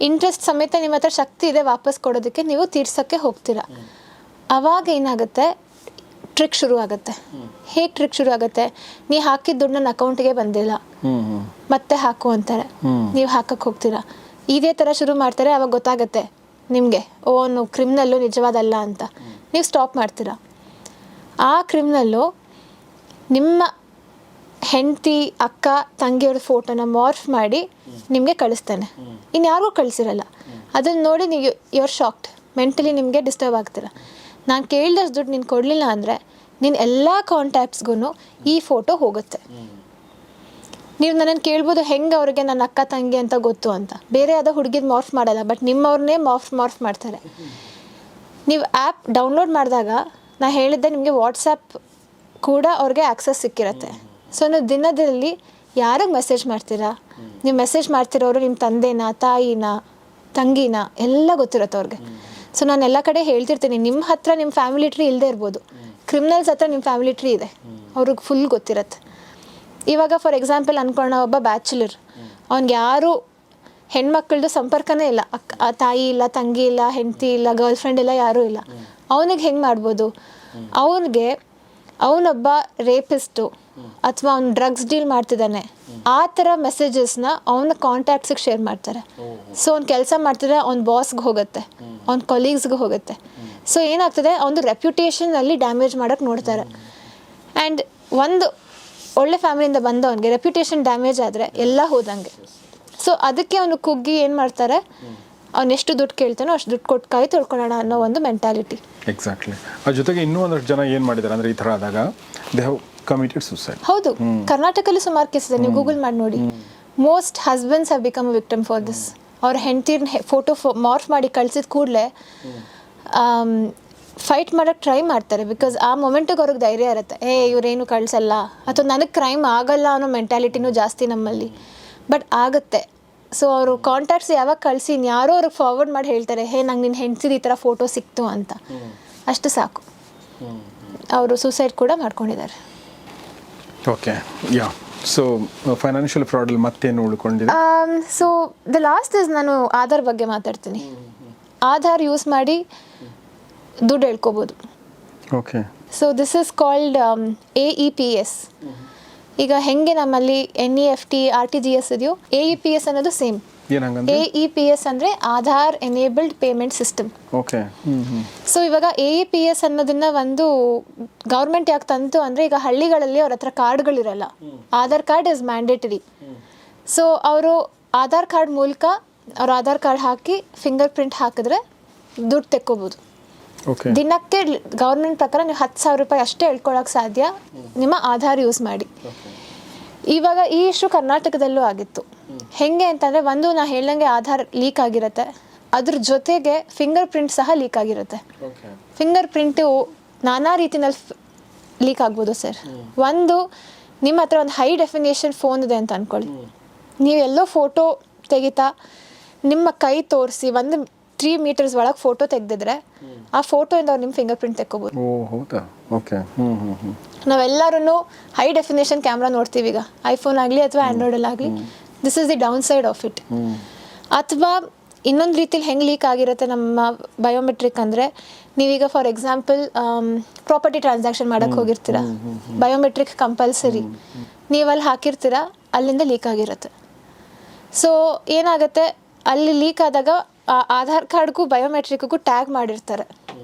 B: ಇಂಟ್ರೆಸ್ಟ್ ಸಮೇತ ನಿಮ್ಮ ಹತ್ರ ಶಕ್ತಿ ಇದೆ ವಾಪಸ್ ಕೊಡೋದಕ್ಕೆ, ನೀವು ತೀರ್ಸೋಕ್ಕೆ ಹೋಗ್ತೀರ. ಆವಾಗ ಏನಾಗುತ್ತೆ, ಟ್ರಿಕ್ ಶುರು ಆಗುತ್ತೆ. ಹೇಗೆ ಟ್ರಿಕ್ ಶುರು ಆಗುತ್ತೆ? ನೀವು ಹಾಕಿದ ದುಡ್ಡು ನನ್ನ ಅಕೌಂಟಿಗೆ ಬಂದಿಲ್ಲ, ಮತ್ತೆ ಹಾಕು ಅಂತಾರೆ. ನೀವು ಹಾಕಕ್ಕೆ ಹೋಗ್ತೀರಾ. ಇದೇ ಥರ ಶುರು ಮಾಡ್ತಾರೆ. ಆವಾಗ ಗೊತ್ತಾಗುತ್ತೆ ನಿಮಗೆ, ಅವನು ಕ್ರಿಮಿನಲ್ಲು ನಿಜವಾದಲ್ಲ ಅಂತ. ನೀವು ಸ್ಟಾಪ್ ಮಾಡ್ತೀರಾ. ಆ ಕ್ರಿಮಿನಲ್ಲು ನಿಮ್ಮ ಹೆಂಡತಿ, ಅಕ್ಕ, ತಂಗಿಯವ್ರ ಫೋಟೋನ ಮಾರ್ಫ್ ಮಾಡಿ ನಿಮಗೆ ಕಳಿಸ್ತಾನೆ. ಇನ್ಯಾರಿಗೂ ಕಳಿಸಿರಲ್ಲ. ಅದನ್ನು ನೋಡಿ ನೀವು ಯುವರ್ ಶಾಕ್ಡ್, ಮೆಂಟಲಿ ನಿಮಗೆ ಡಿಸ್ಟರ್ಬ್ ಆಗ್ತೀರ. ನಾನು ಕೇಳಿದಷ್ಟು ದುಡ್ಡು ನೀನು ಕೊಡಲಿಲ್ಲ ಅಂದರೆ ನಿನ್ನ ಎಲ್ಲ ಕಾಂಟ್ಯಾಕ್ಟ್ಸ್ಗೂ ಈ ಫೋಟೋ ಹೋಗುತ್ತೆ. ನೀವು ನನ್ನನ್ನು ಕೇಳ್ಬೋದು ಹೆಂಗೆ ಅವ್ರಿಗೆ ನನ್ನ ಅಕ್ಕ ತಂಗಿ ಅಂತ ಗೊತ್ತು ಅಂತ. ಬೇರೆ ಯಾವುದೋ ಹುಡುಗಿದ ಮಾರ್ಫ್ ಮಾಡಲ್ಲ, ಬಟ್ ನಿಮ್ಮವ್ರನ್ನೇ ಮಾರ್ಫ್ ಮಾಡ್ತಾರೆ. ನೀವು ಆ್ಯಪ್ ಡೌನ್ಲೋಡ್ ಮಾಡಿದಾಗ ನಾ ಹೇಳಿದ್ದೆ ನಿಮಗೆ ವಾಟ್ಸಪ್ ಕೂಡ ಅವ್ರಿಗೆ ಆ್ಯಕ್ಸಸ್ ಸಿಕ್ಕಿರುತ್ತೆ. ಸೊ ನೀವು ದಿನದಲ್ಲಿ ಯಾರಿಗೆ ಮೆಸೇಜ್ ಮಾಡ್ತೀರಾ, ನೀವು ಮೆಸೇಜ್ ಮಾಡ್ತಿರೋರು ನಿಮ್ಮ ತಂದೆನ, ತಾಯಿನ, ತಂಗಿನ ಎಲ್ಲ ಗೊತ್ತಿರುತ್ತೆ ಅವ್ರಿಗೆ. ಸೊ ನಾನು ಎಲ್ಲ ಕಡೆ ಹೇಳ್ತಿರ್ತೀನಿ, ನಿಮ್ಮ ಹತ್ರ ನಿಮ್ಮ ಫ್ಯಾಮಿಲಿ ಟ್ರೀ ಇಲ್ಲದೆ ಇರ್ಬೋದು, ಕ್ರಿಮಿನಲ್ಸ್ ಹತ್ರ ನಿಮ್ಮ ಫ್ಯಾಮಿಲಿ ಟ್ರೀ ಇದೆ, ಅವ್ರಿಗೆ ಫುಲ್ ಗೊತ್ತಿರತ್ತೆ. ಇವಾಗ ಫಾರ್ ಎಕ್ಸಾಂಪಲ್ ಅಂದ್ಕೊಳ್ಳೋಣ, ಒಬ್ಬ ಬ್ಯಾಚುಲರ್, ಅವ್ನಿಗೆ ಯಾರು ಹೆಣ್ಮಕ್ಳದ್ದು ಸಂಪರ್ಕನೇ ಇಲ್ಲ, ತಾಯಿ ಇಲ್ಲ, ತಂಗಿ ಇಲ್ಲ, ಹೆಂಡತಿ ಇಲ್ಲ, ಗರ್ಲ್ ಫ್ರೆಂಡ್ ಇಲ್ಲ, ಯಾರೂ ಇಲ್ಲ. ಅವನಿಗೆ ಹೆಂಗೆ ಮಾಡ್ಬೋದು? ಅವನೊಬ್ಬ ರೇಪಿಸ್ಟು ಅಥವಾ ಅವ್ನು ಡ್ರಗ್ಸ್ ಡೀಲ್ ಮಾಡ್ತಿದ್ದಾನೆ, ಆ ಥರ ಮೆಸೇಜಸ್ನ ಅವನ ಕಾಂಟ್ಯಾಕ್ಟ್ಸಿಗೆ ಶೇರ್ ಮಾಡ್ತಾರೆ. ಸೊ ಅವ್ನು ಕೆಲಸ ಮಾಡ್ತಿದ್ರೆ ಅವ್ನ ಬಾಸ್ಗೆ ಹೋಗುತ್ತೆ, ಅವ್ನ ಕೊಲೀಗ್ಸ್ಗೆ ಹೋಗುತ್ತೆ. ಸೊ ಏನಾಗ್ತದೆ, ಅವನದು ರೆಪ್ಯುಟೇಷನಲ್ಲಿ ಡ್ಯಾಮೇಜ್ ಮಾಡೋಕ್ಕೆ ನೋಡ್ತಾರೆ. ಆ್ಯಂಡ್ ಒಂದು ಒಳ್ಳೆ ಫ್ಯಾಮಿಲಿಯಿಂದ ಬಂದವನಿಗೆ ರೆಪ್ಯುಟೇಷನ್ ಡ್ಯಾಮೇಜ್ ಆದರೆ ಎಲ್ಲ ಹೋದಂಗೆ. ಸೊ ಅದಕ್ಕೆ ಅವನು ಕುಗ್ಗಿ ಏನು ಮಾಡ್ತಾರೆ, ಅವ್ನು ಎಷ್ಟು ದುಡ್ಡು ಕೇಳ್ತಾನೋ ಅಷ್ಟು ದುಡ್ಡು ಕೊಟ್ಟು ಕಾಯಿ ತೊಳ್ಕೊಳ್ಳೋಣ ಅನ್ನೋ ಒಂದು ಮೆಂಟಾಲಿಟಿ.
A: ಎಕ್ಸಾಕ್ಟ್ಲಿ. ಅದ್ರ ಜೊತೆಗೆ ಇನ್ನೂ ಒಂದಷ್ಟು ಜನ ಏನು ಮಾಡಿದ್ದಾರೆ ಅಂದರೆ ಈ ಥರ ಆದಾಗ ದೇ ಹ್ಯಾವ್ ಕಮಿಟೆಡ್ ಸುಸೈಡ್.
B: ಹೌದು, ಕರ್ನಾಟಕದಲ್ಲಿ ಸುಮಾರು ಕೇಸ್ ಇದೆ, ನೀವು ಗೂಗಲ್ ಮಾಡಿ ನೋಡಿ. Most husbands have become a victim for this. ಅವ್ರ ಹೆಂಡತಿನ ಫೋಟೋ ಮಾರ್ಫ್ ಮಾಡಿ ಕಳಿಸಿದ ಕೂಡಲೇ ಫೈಟ್ ಮಾಡೋಕ್ಕೆ ಟ್ರೈ ಮಾಡ್ತಾರೆ. ಬಿಕಾಸ್ ಆ ಮೊಮೆಂಟಿಗೆ ಅವ್ರಿಗೆ ಧೈರ್ಯ ಇರುತ್ತೆ, ಇವರೇನು ಕಳಿಸಲ್ಲ, ಅಥವಾ ನನಗೆ ಕ್ರೈಮ್ ಆಗಲ್ಲ ಅನ್ನೋ ಮೆಂಟಾಲಿಟಿನೂ ಜಾಸ್ತಿ ನಮ್ಮಲ್ಲಿ. ಬಟ್ ಆಗುತ್ತೆ. ಸೊ ಅವರು ಕಾಂಟ್ಯಾಕ್ಟ್ಸ್ ಯಾವಾಗ ಕಳಿಸಿ ಯಾರೋ ಅವ್ರಿಗೆ ಫಾರ್ವರ್ಡ್ ಮಾಡಿ ಹೇಳ್ತಾರೆ, ನಂಗೆ ನಿನ್ನ ಹೆಂಡ್ಸಿದ ಈ ಥರ ಫೋಟೋ ಸಿಕ್ತು ಅಂತ. ಅಷ್ಟು ಸಾಕು, ಅವರು ಸೂಸೈಡ್ ಕೂಡ ಮಾಡ್ಕೊಂಡಿದ್ದಾರೆ.
A: Okay, yeah. ಸೊ ಫೈನಾನ್ಷಿಯಲ್ ಫ್ರಾಡಲ್ಲಿ ಮತ್ತೇನು ಉಳ್ಕೊಂಡಿದೆ?
B: ಸೊ ದ ಲಾಸ್ಟ್ ಇಸ್, ನಾನು ಆಧಾರ್ ಬಗ್ಗೆ ಮಾತಾಡ್ತೀನಿ. ಆಧಾರ್ ಯೂಸ್ ಮಾಡಿ ದುಡ್ಡು ಹೇಳ್ಕೋಬೋದು.
A: Okay.
B: So this is called AEPS. ಈಗ ಹೆಂಗೆ ನಮ್ಮಲ್ಲಿ NEFT, RTGS ಇದೆಯೋ, AEPS ಅನ್ನೋದು ಸೇಮ್. AEPS ಅಂದರೆ Aadhaar enabled payment system.
A: Okay.
B: So ಇವಾಗ AEPS ಅನ್ನೋದನ್ನ ಒಂದು ಗೌರ್ಮೆಂಟ್ ಯಾಕೆ ತಂತು ಅಂದರೆ, ಈಗ ಹಳ್ಳಿಗಳಲ್ಲಿ ಅವ್ರ ಹತ್ರ ಕಾರ್ಡ್ಗಳಿರಲ್ಲ, Aadhaar card is mandatory. So ಅವರು ಆಧಾರ್ ಕಾರ್ಡ್ ಮೂಲಕ ಅವ್ರ ಆಧಾರ್ ಕಾರ್ಡ್ ಹಾಕಿ ಫಿಂಗರ್ ಪ್ರಿಂಟ್ ಹಾಕಿದ್ರೆ ದುಡ್ಡು ತೆಕ್ಕೋಬೋದು. ದಿನಕ್ಕೆ ಗೌರ್ಮೆಂಟ್ ಪ್ರಕಾರ ನೀವು 10,000 ರೂಪಾಯಿ ಅಷ್ಟೇ ಹೇಳ್ಕೊಳಕ್ಕೆ ಸಾಧ್ಯ ನಿಮ್ಮ ಆಧಾರ್ ಯೂಸ್ ಮಾಡಿ. ಇವಾಗ ಈ ಇಶ್ಯೂ ಕರ್ನಾಟಕದಲ್ಲೂ ಆಗಿತ್ತು. ಹೆಂಗೆ ಅಂತಂದರೆ, ಒಂದು ನಾ ಹೇಳ್ದಂಗೆ ಆಧಾರ್ ಲೀಕ್ ಆಗಿರುತ್ತೆ, ಅದ್ರ ಜೊತೆಗೆ ಫಿಂಗರ್ ಪ್ರಿಂಟ್ ಸಹ ಲೀಕ್ ಆಗಿರುತ್ತೆ. ಫಿಂಗರ್ ಪ್ರಿಂಟು ನಾನಾ ರೀತಿನಲ್ಲಿ ಲೀಕ್ ಆಗ್ಬೋದು ಸರ್. ಒಂದು, ನಿಮ್ಮ ಹತ್ರ ಒಂದು ಹೈ ಡೆಫಿನೇಷನ್ ಫೋನ್ ಇದೆ ಅಂತ ಅಂದ್ಕೊಳ್ಳಿ, ನೀವೆಲ್ಲೋ ಫೋಟೋ ತೆಗಿತಾ ನಿಮ್ಮ ಕೈ ತೋರಿಸಿ 3 meters ಒಳಗೆ ಫೋಟೋ ತೆಗೆದಿದ್ರೆ ಆ ಫೋಟೋಯಿಂದ ಅವ್ರು ನಿಮ್ಮ ಫಿಂಗರ್ ಪ್ರಿಂಟ್ ತೆಕ್ಕೋಬೋದು.
A: ಓ ಹೌದಾ, ಓಕೆ.
B: ನಾವೆಲ್ಲರೂ ಹೈ ಡೆಫಿನೇಷನ್ ಕ್ಯಾಮ್ರಾ ನೋಡ್ತೀವಿ ಈಗ, ಐಫೋನ್ ಆಗಲಿ ಅಥವಾ ಆ್ಯಂಡ್ರಾಯ್ಡಲ್ಲಾಗಲಿ. This is the downside of it. ಅಥವಾ ಇನ್ನೊಂದು ರೀತಿಲಿ ಹೆಂಗೆ ಲೀಕ್ ಆಗಿರುತ್ತೆ ನಮ್ಮ ಬಯೋಮೆಟ್ರಿಕ್ ಅಂದರೆ, ನೀವೀಗ ಫಾರ್ ಎಕ್ಸಾಂಪಲ್ ಪ್ರಾಪರ್ಟಿ ಟ್ರಾನ್ಸಾಕ್ಷನ್ ಮಾಡೋಕ್ಕೆ ಹೋಗಿರ್ತೀರ, ಬಯೋಮೆಟ್ರಿಕ್ ಕಂಪಲ್ಸರಿ, ನೀವಲ್ಲಿ ಹಾಕಿರ್ತೀರ, ಅಲ್ಲಿಂದ ಲೀಕ್ ಆಗಿರುತ್ತೆ. ಸೊ ಏನಾಗುತ್ತೆ, ಅಲ್ಲಿ ಲೀಕ್ ಆದಾಗ ಆಧಾರ್ ಕಾರ್ಡ್ಗೂ ಬಯೋಮೆಟ್ರಿಕ್ಗೂ ಟ್ಯಾಗ್ ಮಾಡಿರ್ತಾರೆ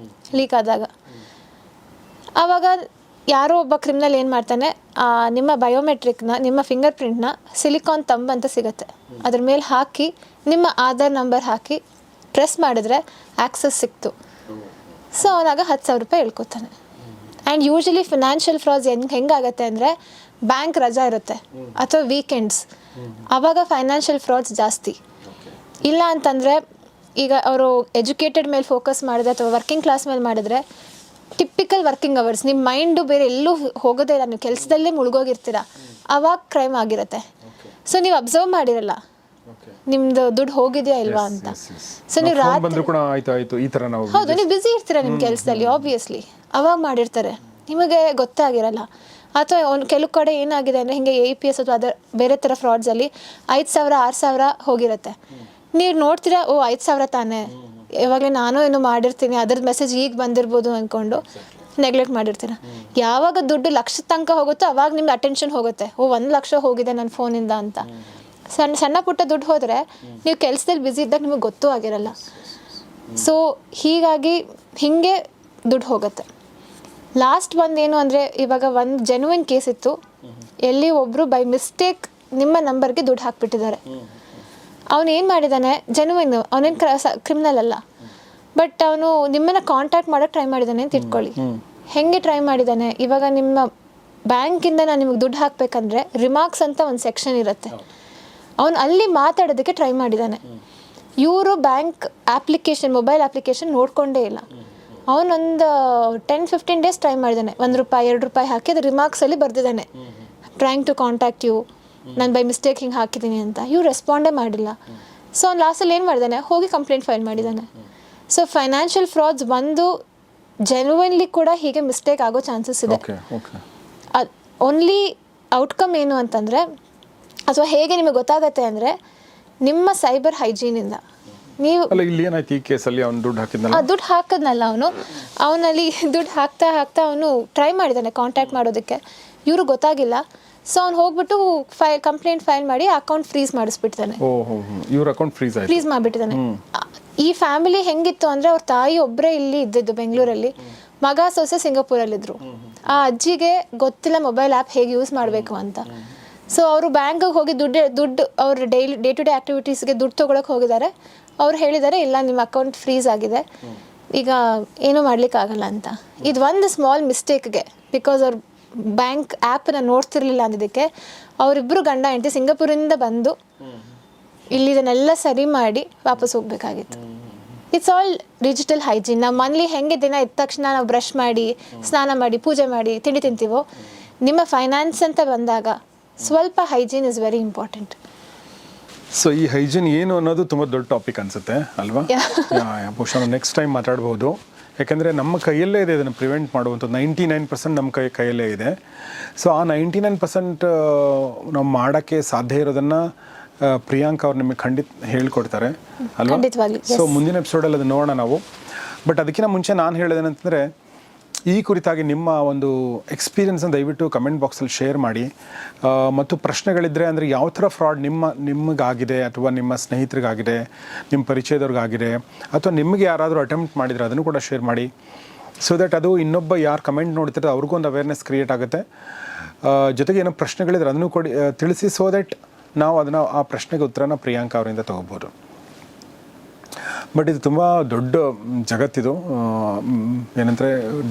B: ಲೀಕ್ ಆದಾಗ. ಆವಾಗ ಯಾರೋ ಒಬ್ಬ ಕ್ರಿಮಿನಲ್ ಏನು ಮಾಡ್ತಾನೆ, ನಿಮ್ಮ ಬಯೋಮೆಟ್ರಿಕ್ನ, ನಿಮ್ಮ ಫಿಂಗರ್ ಪ್ರಿಂಟ್ನ ಸಿಲಿಕಾನ್ ತಂಬ್ ಅಂತ ಸಿಗುತ್ತೆ, ಅದ್ರ ಮೇಲೆ ಹಾಕಿ ನಿಮ್ಮ ಆಧಾರ್ ನಂಬರ್ ಹಾಕಿ ಪ್ರೆಸ್ ಮಾಡಿದ್ರೆ ಆ್ಯಕ್ಸಸ್ ಸಿಕ್ತು. ಸೊ ಅವನಾಗ 10,000 ರೂಪಾಯಿ ಇಳ್ಕೊತಾನೆ. ಆ್ಯಂಡ್ ಯೂಶಲಿ ಫಿನಾನ್ಷಿಯಲ್ ಫ್ರಾಡ್ಸ್ ಹೆಂಗಾಗತ್ತೆ ಅಂದರೆ, ಬ್ಯಾಂಕ್ ರಜಾ ಇರುತ್ತೆ ಅಥವಾ ವೀಕೆಂಡ್ಸ್, ಆವಾಗ ಫೈನಾನ್ಷಿಯಲ್ ಫ್ರಾಡ್ಸ್ ಜಾಸ್ತಿ. ಇಲ್ಲ ಅಂತಂದರೆ ಈಗ ಅವರು ಎಜುಕೇಟೆಡ್ ಮೇಲೆ ಫೋಕಸ್ ಮಾಡಿದ್ರೆ ಅಥವಾ ವರ್ಕಿಂಗ್ ಕ್ಲಾಸ್ ಮೇಲೆ ಮಾಡಿದ್ರೆ, ಟಿಪಿಕಲ್ ವರ್ಕಿಂಗ್ ಅವರ್ಸ್, ನಿಮ್ಮ ಮೈಂಡು ಬೇರೆ ಎಲ್ಲೂ ಹೋಗೋದೇ ಇಲ್ಲ, ನೀವು ಕೆಲಸದಲ್ಲೇ ಮುಳುಗೋಗಿರ್ತೀರ, ಆವಾಗ ಕ್ರೈಮ್ ಆಗಿರುತ್ತೆ. ಸೊ ನೀವು ಅಬ್ಸರ್ವ್ ಮಾಡಿರಲ್ಲ ನಿಮ್ದು ದುಡ್ಡು ಹೋಗಿದೆಯಾ ಇಲ್ವಾ ಅಂತ. ಸೊ ನೀವು ರಾತ್ರಿ ಹೌದು, ನೀವು ಬ್ಯುಸಿ ಇರ್ತೀರ ನಿಮ್ಮ ಕೆಲಸದಲ್ಲಿ ಆಬ್ವಿಯಸ್ಲಿ, ಅವಾಗ ಮಾಡಿರ್ತಾರೆ, ನಿಮಗೆ ಗೊತ್ತಾಗಿರಲ್ಲ. ಅಥವಾ ಕೆಲವು ಕಡೆ ಏನಾಗಿದೆ ಅಂದರೆ, ಹಿಂಗೆ APS ಅಥವಾ ಅದರ್ ಬೇರೆ ಥರ ಫ್ರಾಡ್ಸಲ್ಲಿ 5,000 6,000 ಹೋಗಿರುತ್ತೆ. ನೀವು ನೋಡ್ತೀರಾ, ಓ 5,000 ತಾನೇ, ಯಾವಾಗಲೇ ನಾನು ಏನೋ ಮಾಡಿರ್ತೀನಿ, ಅದ್ರದ್ದು ಮೆಸೇಜ್ ಈಗ ಬಂದಿರ್ಬೋದು ಅಂದ್ಕೊಂಡು ನೆಗ್ಲೆಕ್ಟ್ ಮಾಡಿರ್ತೀರ. ಯಾವಾಗ ದುಡ್ಡು ಲಕ್ಷದ ತನಕ ಹೋಗುತ್ತೋ ಅವಾಗ ನಿಮ್ಗೆ ಅಟೆನ್ಷನ್ ಹೋಗುತ್ತೆ, ಓ 1 ಲಕ್ಷ ಹೋಗಿದೆ ನನ್ನ ಫೋನಿಂದ ಅಂತ. ಸಣ್ಣ ಪುಟ್ಟ ದುಡ್ಡು ಹೋದರೆ ನೀವು ಕೆಲಸದಲ್ಲಿ ಬ್ಯುಸಿ ಇದ್ದಾಗ ನಿಮಗೆ ಗೊತ್ತೂ ಆಗಿರಲ್ಲ. ಸೊ ಹೀಗಾಗಿ ಹೀಗೆ ದುಡ್ಡು ಹೋಗುತ್ತೆ. ಲಾಸ್ಟ್ ಒಂದೇನು ಅಂದರೆ, ಇವಾಗ ಒಂದು ಜೆನ್ಯೂನ್ ಕೇಸ್ ಇತ್ತು, ಎಲ್ಲಿ ಒಬ್ಬರು ಬೈ ಮಿಸ್ಟೇಕ್ ನಿಮ್ಮ ನಂಬರ್ಗೆ ದುಡ್ಡು ಹಾಕ್ಬಿಟ್ಟಿದ್ದಾರೆ. ಅವನು ಏನು ಮಾಡಿದ್ದಾನೆ, ಜೆನ್ಯೂನ್, ಅವನೇನು ಕ್ರಿಮಿನಲ್ ಅಲ್ಲ, ಬಟ್ ಅವನು ನಿಮ್ಮನ್ನು ಕಾಂಟ್ಯಾಕ್ಟ್ ಮಾಡೋಕ್ಕೆ ಟ್ರೈ ಮಾಡಿದ್ದಾನೆ ಅಂತ ಇಟ್ಕೊಳ್ಳಿ. ಹೆಂಗೆ ಟ್ರೈ ಮಾಡಿದ್ದಾನೆ, ಇವಾಗ ನಿಮ್ಮ ಬ್ಯಾಂಕಿಂದ ನಾನು ನಿಮಗೆ ದುಡ್ಡು ಹಾಕಬೇಕಂದ್ರೆ ರಿಮಾರ್ಕ್ಸ್ ಅಂತ ಒಂದು ಸೆಕ್ಷನ್ ಇರುತ್ತೆ, ಅವನು ಅಲ್ಲಿ ಮಾತಾಡೋದಕ್ಕೆ ಟ್ರೈ ಮಾಡಿದ್ದಾನೆ. ಇವರು ಬ್ಯಾಂಕ್ ಅಪ್ಲಿಕೇಶನ್, ಮೊಬೈಲ್ ಅಪ್ಲಿಕೇಶನ್ ನೋಡ್ಕೊಂಡೇ ಇಲ್ಲ. ಅವನೊಂದು 10-15 ಡೇಸ್ ಟ್ರೈ ಮಾಡಿದ್ದಾನೆ, ₹1 ₹2 ಹಾಕಿ ಅದು ರಿಮಾರ್ಕ್ಸಲ್ಲಿ ಬರೆದಿದ್ದಾನೆ, ಟ್ರೈಂಗ್ ಟು ಕಾಂಟ್ಯಾಕ್ಟ್ ಯು, ನಾನು ಬೈ ಮಿಸ್ಟೇಕ್ ಹಿಂಗೆ ಹಾಕಿದ್ದೀನಿ ಅಂತ. ಇವ್ರು ರೆಸ್ಪಾಂಡೇ ಮಾಡಿಲ್ಲ. ಸೊ ಅವ್ನು ಲಾಸ್ಟಲ್ಲಿ ಏನು ಮಾಡಿದ್ದಾನೆ, ಹೋಗಿ ಕಂಪ್ಲೇಂಟ್ ಫೈಲ್ ಮಾಡಿದ್ದಾನೆ. ಸೊ ಫೈನಾನ್ಷಿಯಲ್ ಫ್ರಾಡ್ಸ್ ಒಂದು ಜೆನ್ಯೂನ್ಲಿ ಕೂಡ ಹೀಗೆ ಮಿಸ್ಟೇಕ್ ಆಗೋ ಚಾನ್ಸಸ್ ಇದೆ. ಓನ್ಲಿ ಔಟ್ಕಮ್ ಏನು ಅಂತಂದರೆ, ಅಥವಾ ಹೇಗೆ ನಿಮಗೆ ಗೊತ್ತಾಗತ್ತೆ ಅಂದರೆ, ನಿಮ್ಮ ಸೈಬರ್ ಹೈಜೀನಿಂದ. ನೀವು
A: ಇಲ್ಲಿ ಏನಾಯ್ತು ಈ ಕೇಸಲ್ಲಿ, ಅವ್ನು ದುಡ್ಡು
B: ಹಾಕಿದ್ನಲ್ಲ, ಅವನಲ್ಲಿ ದುಡ್ಡು ಹಾಕ್ತಾ ಅವನು ಟ್ರೈ ಮಾಡಿದ್ದಾನೆ ಕಾಂಟ್ಯಾಕ್ಟ್ ಮಾಡೋದಕ್ಕೆ, ಇವರು ಗೊತ್ತಾಗಿಲ್ಲ. ಸೊ ಅವ್ನು ಹೋಗ್ಬಿಟ್ಟು ಕಂಪ್ಲೇಂಟ್ ಫೈಲ್ ಮಾಡಿ ಅಕೌಂಟ್ ಫ್ರೀಸ್ ಮಾಡಿಸ್ಬಿಟ್ಟಿದ್ದಾನೆ. ಫ್ರೀಸ್ ಮಾಡಿಬಿಟ್ಟಿದ್ದಾನೆ. ಈ ಫ್ಯಾಮಿಲಿ ಹೆಂಗಿತ್ತು ಅಂದರೆ, ಅವ್ರ ತಾಯಿ ಒಬ್ಬರೇ ಇಲ್ಲಿ ಇದ್ದಿದ್ದು ಬೆಂಗಳೂರಲ್ಲಿ, ಮಗ ಸೊಸೆ ಸಿಂಗಾಪುರಲ್ಲಿದ್ದರು. ಆ ಅಜ್ಜಿಗೆ ಗೊತ್ತಿಲ್ಲ ಮೊಬೈಲ್ ಆ್ಯಪ್ ಹೇಗೆ ಯೂಸ್ ಮಾಡಬೇಕು ಅಂತ. ಸೊ ಅವರು ಬ್ಯಾಂಕಿಗೆ ಹೋಗಿ ದುಡ್ಡು ಅವ್ರ ಡೇ ಟು ಡೇ ಆ್ಯಕ್ಟಿವಿಟೀಸ್ಗೆ ದುಡ್ಡು ತೊಗೊಳಕ್ಕೆ ಹೋಗಿದ್ದಾರೆ. ಅವ್ರು ಹೇಳಿದ್ದಾರೆ, ಇಲ್ಲ ನಿಮ್ಮ ಅಕೌಂಟ್ ಫ್ರೀಸ್ ಆಗಿದೆ, ಈಗ ಏನೂ ಮಾಡ್ಲಿಕ್ಕಾಗಲ್ಲ ಅಂತ. ಇದು ಒಂದು ಸ್ಮಾಲ್ ಮಿಸ್ಟೇಕ್ಗೆ, ಬಿಕಾಸ್ ಅವ್ರು ಬ್ಯಾಂಕ್ ಆ್ಯಪನ್ನ ನೋಡ್ತಿರ್ಲಿಲ್ಲ ಅಂದಿದ್ದಕ್ಕೆ, ಅವರಿಬ್ಬರು ಗಂಡ ಹೆಂಡತಿ ಸಿಂಗಾಪುರಿಂದ ಬಂದು ಇಲ್ಲಿ ಇದನ್ನೆಲ್ಲ ಸರಿ ಮಾಡಿ ವಾಪಸ್ ಹೋಗಬೇಕಾಗಿತ್ತು. It's all digital hygiene. ನಾವು ಮನೇಲಿ ಹೆಂಗೆ ದಿನ ಎದ್ದ ತಕ್ಷಣ ನಾವು ಬ್ರಷ್ ಮಾಡಿ, ಸ್ನಾನ ಮಾಡಿ, ಪೂಜೆ ಮಾಡಿ, ತಿಂಡಿ ತಿಂತೀವೋ, ನಿಮ್ಮ ಫೈನಾನ್ಸ್ ಅಂತ ಬಂದಾಗ ಸ್ವಲ್ಪ hygiene is very important.
A: So ಈ ಹೈಜೀನ್ ಏನು ಅನ್ನೋದು ತುಂಬ ದೊಡ್ಡ ಟಾಪಿಕ್ ಅನಿಸುತ್ತೆ ಅಲ್ವಾ? ಬಹುಶಃ ನೆಕ್ಸ್ಟ್ ಟೈಮ್ ಮಾತಾಡ್ಬೋದು. ಯಾಕೆಂದರೆ ನಮ್ಮ ಕೈಯಲ್ಲೇ ಇದೆ ಇದನ್ನು ಪ್ರಿವೆಂಟ್ ಮಾಡುವಂಥದ್ದು. 99% ನಮ್ಮ ಕೈಯಲ್ಲೇ ಇದೆ. ಸೊ ಆ 99% ನಾವು ಮಾಡೋಕ್ಕೆ ಸಾಧ್ಯ ಇರೋದನ್ನು ಪ್ರಿಯಾಂಕಾ ಅವ್ರು ನಿಮಗೆ ಖಂಡಿತ ಹೇಳ್ಕೊಡ್ತಾರೆ ಅಲ್ವಾ? ಸೊ ಮುಂದಿನ ಎಪಿಸೋಡಲ್ಲಿ ಅದು ನೋಡೋಣ ನಾವು. ಬಟ್ ಅದಕ್ಕಿಂತ ಮುಂಚೆ ನಾನು ಹೇಳೋದೇನಂತಂದರೆ, ಈ ಕುರಿತಾಗಿ ನಿಮ್ಮ ಒಂದು ಎಕ್ಸ್ಪೀರಿಯನ್ಸನ್ನು ದಯವಿಟ್ಟು ಕಮೆಂಟ್ ಬಾಕ್ಸಲ್ಲಿ ಶೇರ್ ಮಾಡಿ. ಮತ್ತು ಪ್ರಶ್ನೆಗಳಿದ್ದರೆ, ಅಂದರೆ ಯಾವ ಥರ ಫ್ರಾಡ್ ನಿಮಗಾಗಿದೆ, ಅಥವಾ ನಿಮ್ಮ ಸ್ನೇಹಿತರಿಗಾಗಿದೆ, ನಿಮ್ಮ ಪರಿಚಯದವ್ರಿಗಾಗಿದೆ, ಅಥವಾ ನಿಮಗೆ ಯಾರಾದರೂ ಅಟೆಂಪ್ಟ್ ಮಾಡಿದರೆ ಅದನ್ನು ಕೂಡ ಶೇರ್ ಮಾಡಿ. ಸೊ ದಟ್ ಅದು ಇನ್ನೊಬ್ಬ ಯಾರು ಕಮೆಂಟ್ ನೋಡ್ತಿರೋ ಅವ್ರಿಗೂ ಒಂದು ಅವೇರ್ನೆಸ್ ಕ್ರಿಯೇಟ್ ಆಗುತ್ತೆ. ಜೊತೆಗೆ ಏನೋ ಪ್ರಶ್ನೆಗಳಿದ್ರೆ ಅದನ್ನು ಕೊಡಿ, ತಿಳಿಸಿ. ಸೊ ದಟ್ ನಾವು ಅದನ್ನು, ಆ ಪ್ರಶ್ನೆಗೆ ಉತ್ತರನ ಪ್ರಿಯಾಂಕಾ ಅವರಿಂದ ತೊಗೋಬೋದು. ಬಟ್ ಇದು ತುಂಬ ದೊಡ್ಡ ಜಗತ್ತಿದು. ಏನಂದರೆ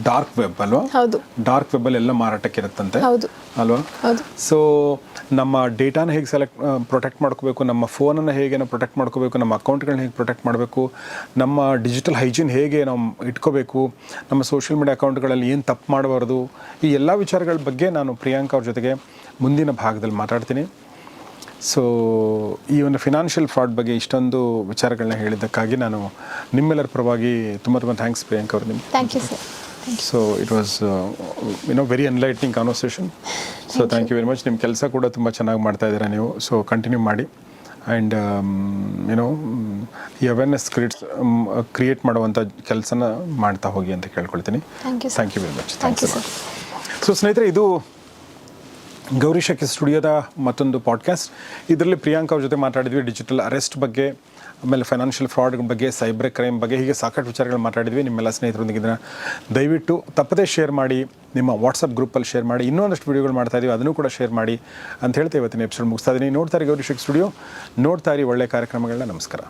A: ಡಾರ್ಕ್ ವೆಬ್ ಅಲ್ವಾ?
B: ಹೌದು,
A: ಡಾರ್ಕ್ ವೆಬ್ಬಲ್ಲಿ ಎಲ್ಲ ಮಾರಾಟಕ್ಕೆ ಇರುತ್ತಂತೆ ಅಲ್ವಾ?
B: ಹೌದು.
A: ಸೊ ನಮ್ಮ ಡೇಟಾನ ಹೇಗೆ ಪ್ರೊಟೆಕ್ಟ್ ಮಾಡ್ಕೋಬೇಕು, ನಮ್ಮ ಫೋನನ್ನು ಹೇಗೆ ನಾವು ಪ್ರೊಟೆಕ್ಟ್ ಮಾಡ್ಕೋಬೇಕು, ನಮ್ಮ ಅಕೌಂಟ್ಗಳನ್ನ ಹೇಗೆ ಪ್ರೊಟೆಕ್ಟ್ ಮಾಡಬೇಕು, ನಮ್ಮ ಡಿಜಿಟಲ್ ಹೈಜೀನ್ ಹೇಗೆ ನಾವು ಇಟ್ಕೋಬೇಕು, ನಮ್ಮ ಸೋಷಿಯಲ್ ಮೀಡಿಯಾ ಅಕೌಂಟ್ಗಳಲ್ಲಿ ಏನು ತಪ್ಪು ಮಾಡಬಾರ್ದು, ಈ ಎಲ್ಲ ವಿಚಾರಗಳ ಬಗ್ಗೆ ನಾನು ಪ್ರಿಯಾಂಕಾ ಅವ್ರ ಜೊತೆಗೆ ಮುಂದಿನ ಭಾಗದಲ್ಲಿ ಮಾತಾಡ್ತೀನಿ. ಸೊ ಈ ಒಂದು ಫಿನಾನ್ಷಿಯಲ್ ಫ್ರಾಡ್ ಬಗ್ಗೆ ಇಷ್ಟೊಂದು ವಿಚಾರಗಳನ್ನ ಹೇಳಿದ್ದಕ್ಕಾಗಿ ನಾನು ನಿಮ್ಮೆಲ್ಲರ ಪರವಾಗಿ ತುಂಬ ತುಂಬ ಥ್ಯಾಂಕ್ಸ್ ಪ್ರಿಯಾಂಕ್ ಅವರು ನಿಮ್ಗೆ.
B: Thank you sir.
A: So it was very enlightening conversation. So thank you very much. ನಿಮ್ಮ ಕೆಲಸ ಕೂಡ ತುಂಬ ಚೆನ್ನಾಗಿ ಮಾಡ್ತಾ ಇದ್ದೀರಾ ನೀವು. ಸೊ ಕಂಟಿನ್ಯೂ ಮಾಡಿ ಆ್ಯಂಡ್ ಈ ಅವೇರ್ನೆಸ್ ಕ್ರಿಯೇಟ್ ಮಾಡುವಂಥ ಕೆಲಸನ ಮಾಡ್ತಾ ಹೋಗಿ ಅಂತ ಕೇಳ್ಕೊಳ್ತೀನಿ. Thank you very much. Thank you. So ಸ್ನೇಹಿತರೆ, ಇದು ಗೌರಿ ಶಕಿ ಸ್ಟುಡಿಯೋದ ಮತ್ತೊಂದು ಪಾಡ್ಕಾಸ್ಟ್. ಇದರಲ್ಲಿ ಪ್ರಿಯಾಂಕ್ ಅವ್ರ ಜೊತೆ ಮಾತಾಡಿದ್ವಿ ಡಿಜಿಟಲ್ ಅರೆಸ್ಟ್ ಬಗ್ಗೆ, ಆಮೇಲೆ ಫೈನಾನ್ಷಿಯಲ್ ಫ್ರಾಡ್ ಬಗ್ಗೆ, ಸೈಬರ್ ಕ್ರೈಮ್ ಬಗ್ಗೆ, ಹೀಗೆ ಸಾಕಷ್ಟು ವಿಚಾರಗಳು ಮಾತಾಡಿದ್ವಿ. ನಿಮ್ಮೆಲ್ಲ ಸ್ನೇಹಿತರೊಂದಿಗೆ ಇದನ್ನು ದಯವಿಟ್ಟು ತಪ್ಪದೇ ಶೇರ್ ಮಾಡಿ, ನಿಮ್ಮ ವಾಟ್ಸಪ್ ಗ್ರೂಪಲ್ಲಿ ಶೇರ್ ಮಾಡಿ. ಇನ್ನೊಂದಷ್ಟು ವೀಡಿಯೋಗಳು ಮಾಡ್ತಾ ಇದೀವಿ, ಅದನ್ನು ಕೂಡ ಶೇರ್ ಮಾಡಿ ಅಂತ ಹೇಳ್ತಾ ಇವತ್ತಿನ ಎಪಿಸೋಡ್ ಮುಗಿಸ್ತಾ ಇದ್ದೀನಿ. ನೋಡ್ತಾ ಇರಿ ಗೌರಿ ಶಕಿ ಸ್ಟುಡಿಯೋ, ನೋಡ್ತಾ ಇರಿ ಒಳ್ಳೆಯ ಕಾರ್ಯಕ್ರಮಗಳನ್ನ. ನಮಸ್ಕಾರ.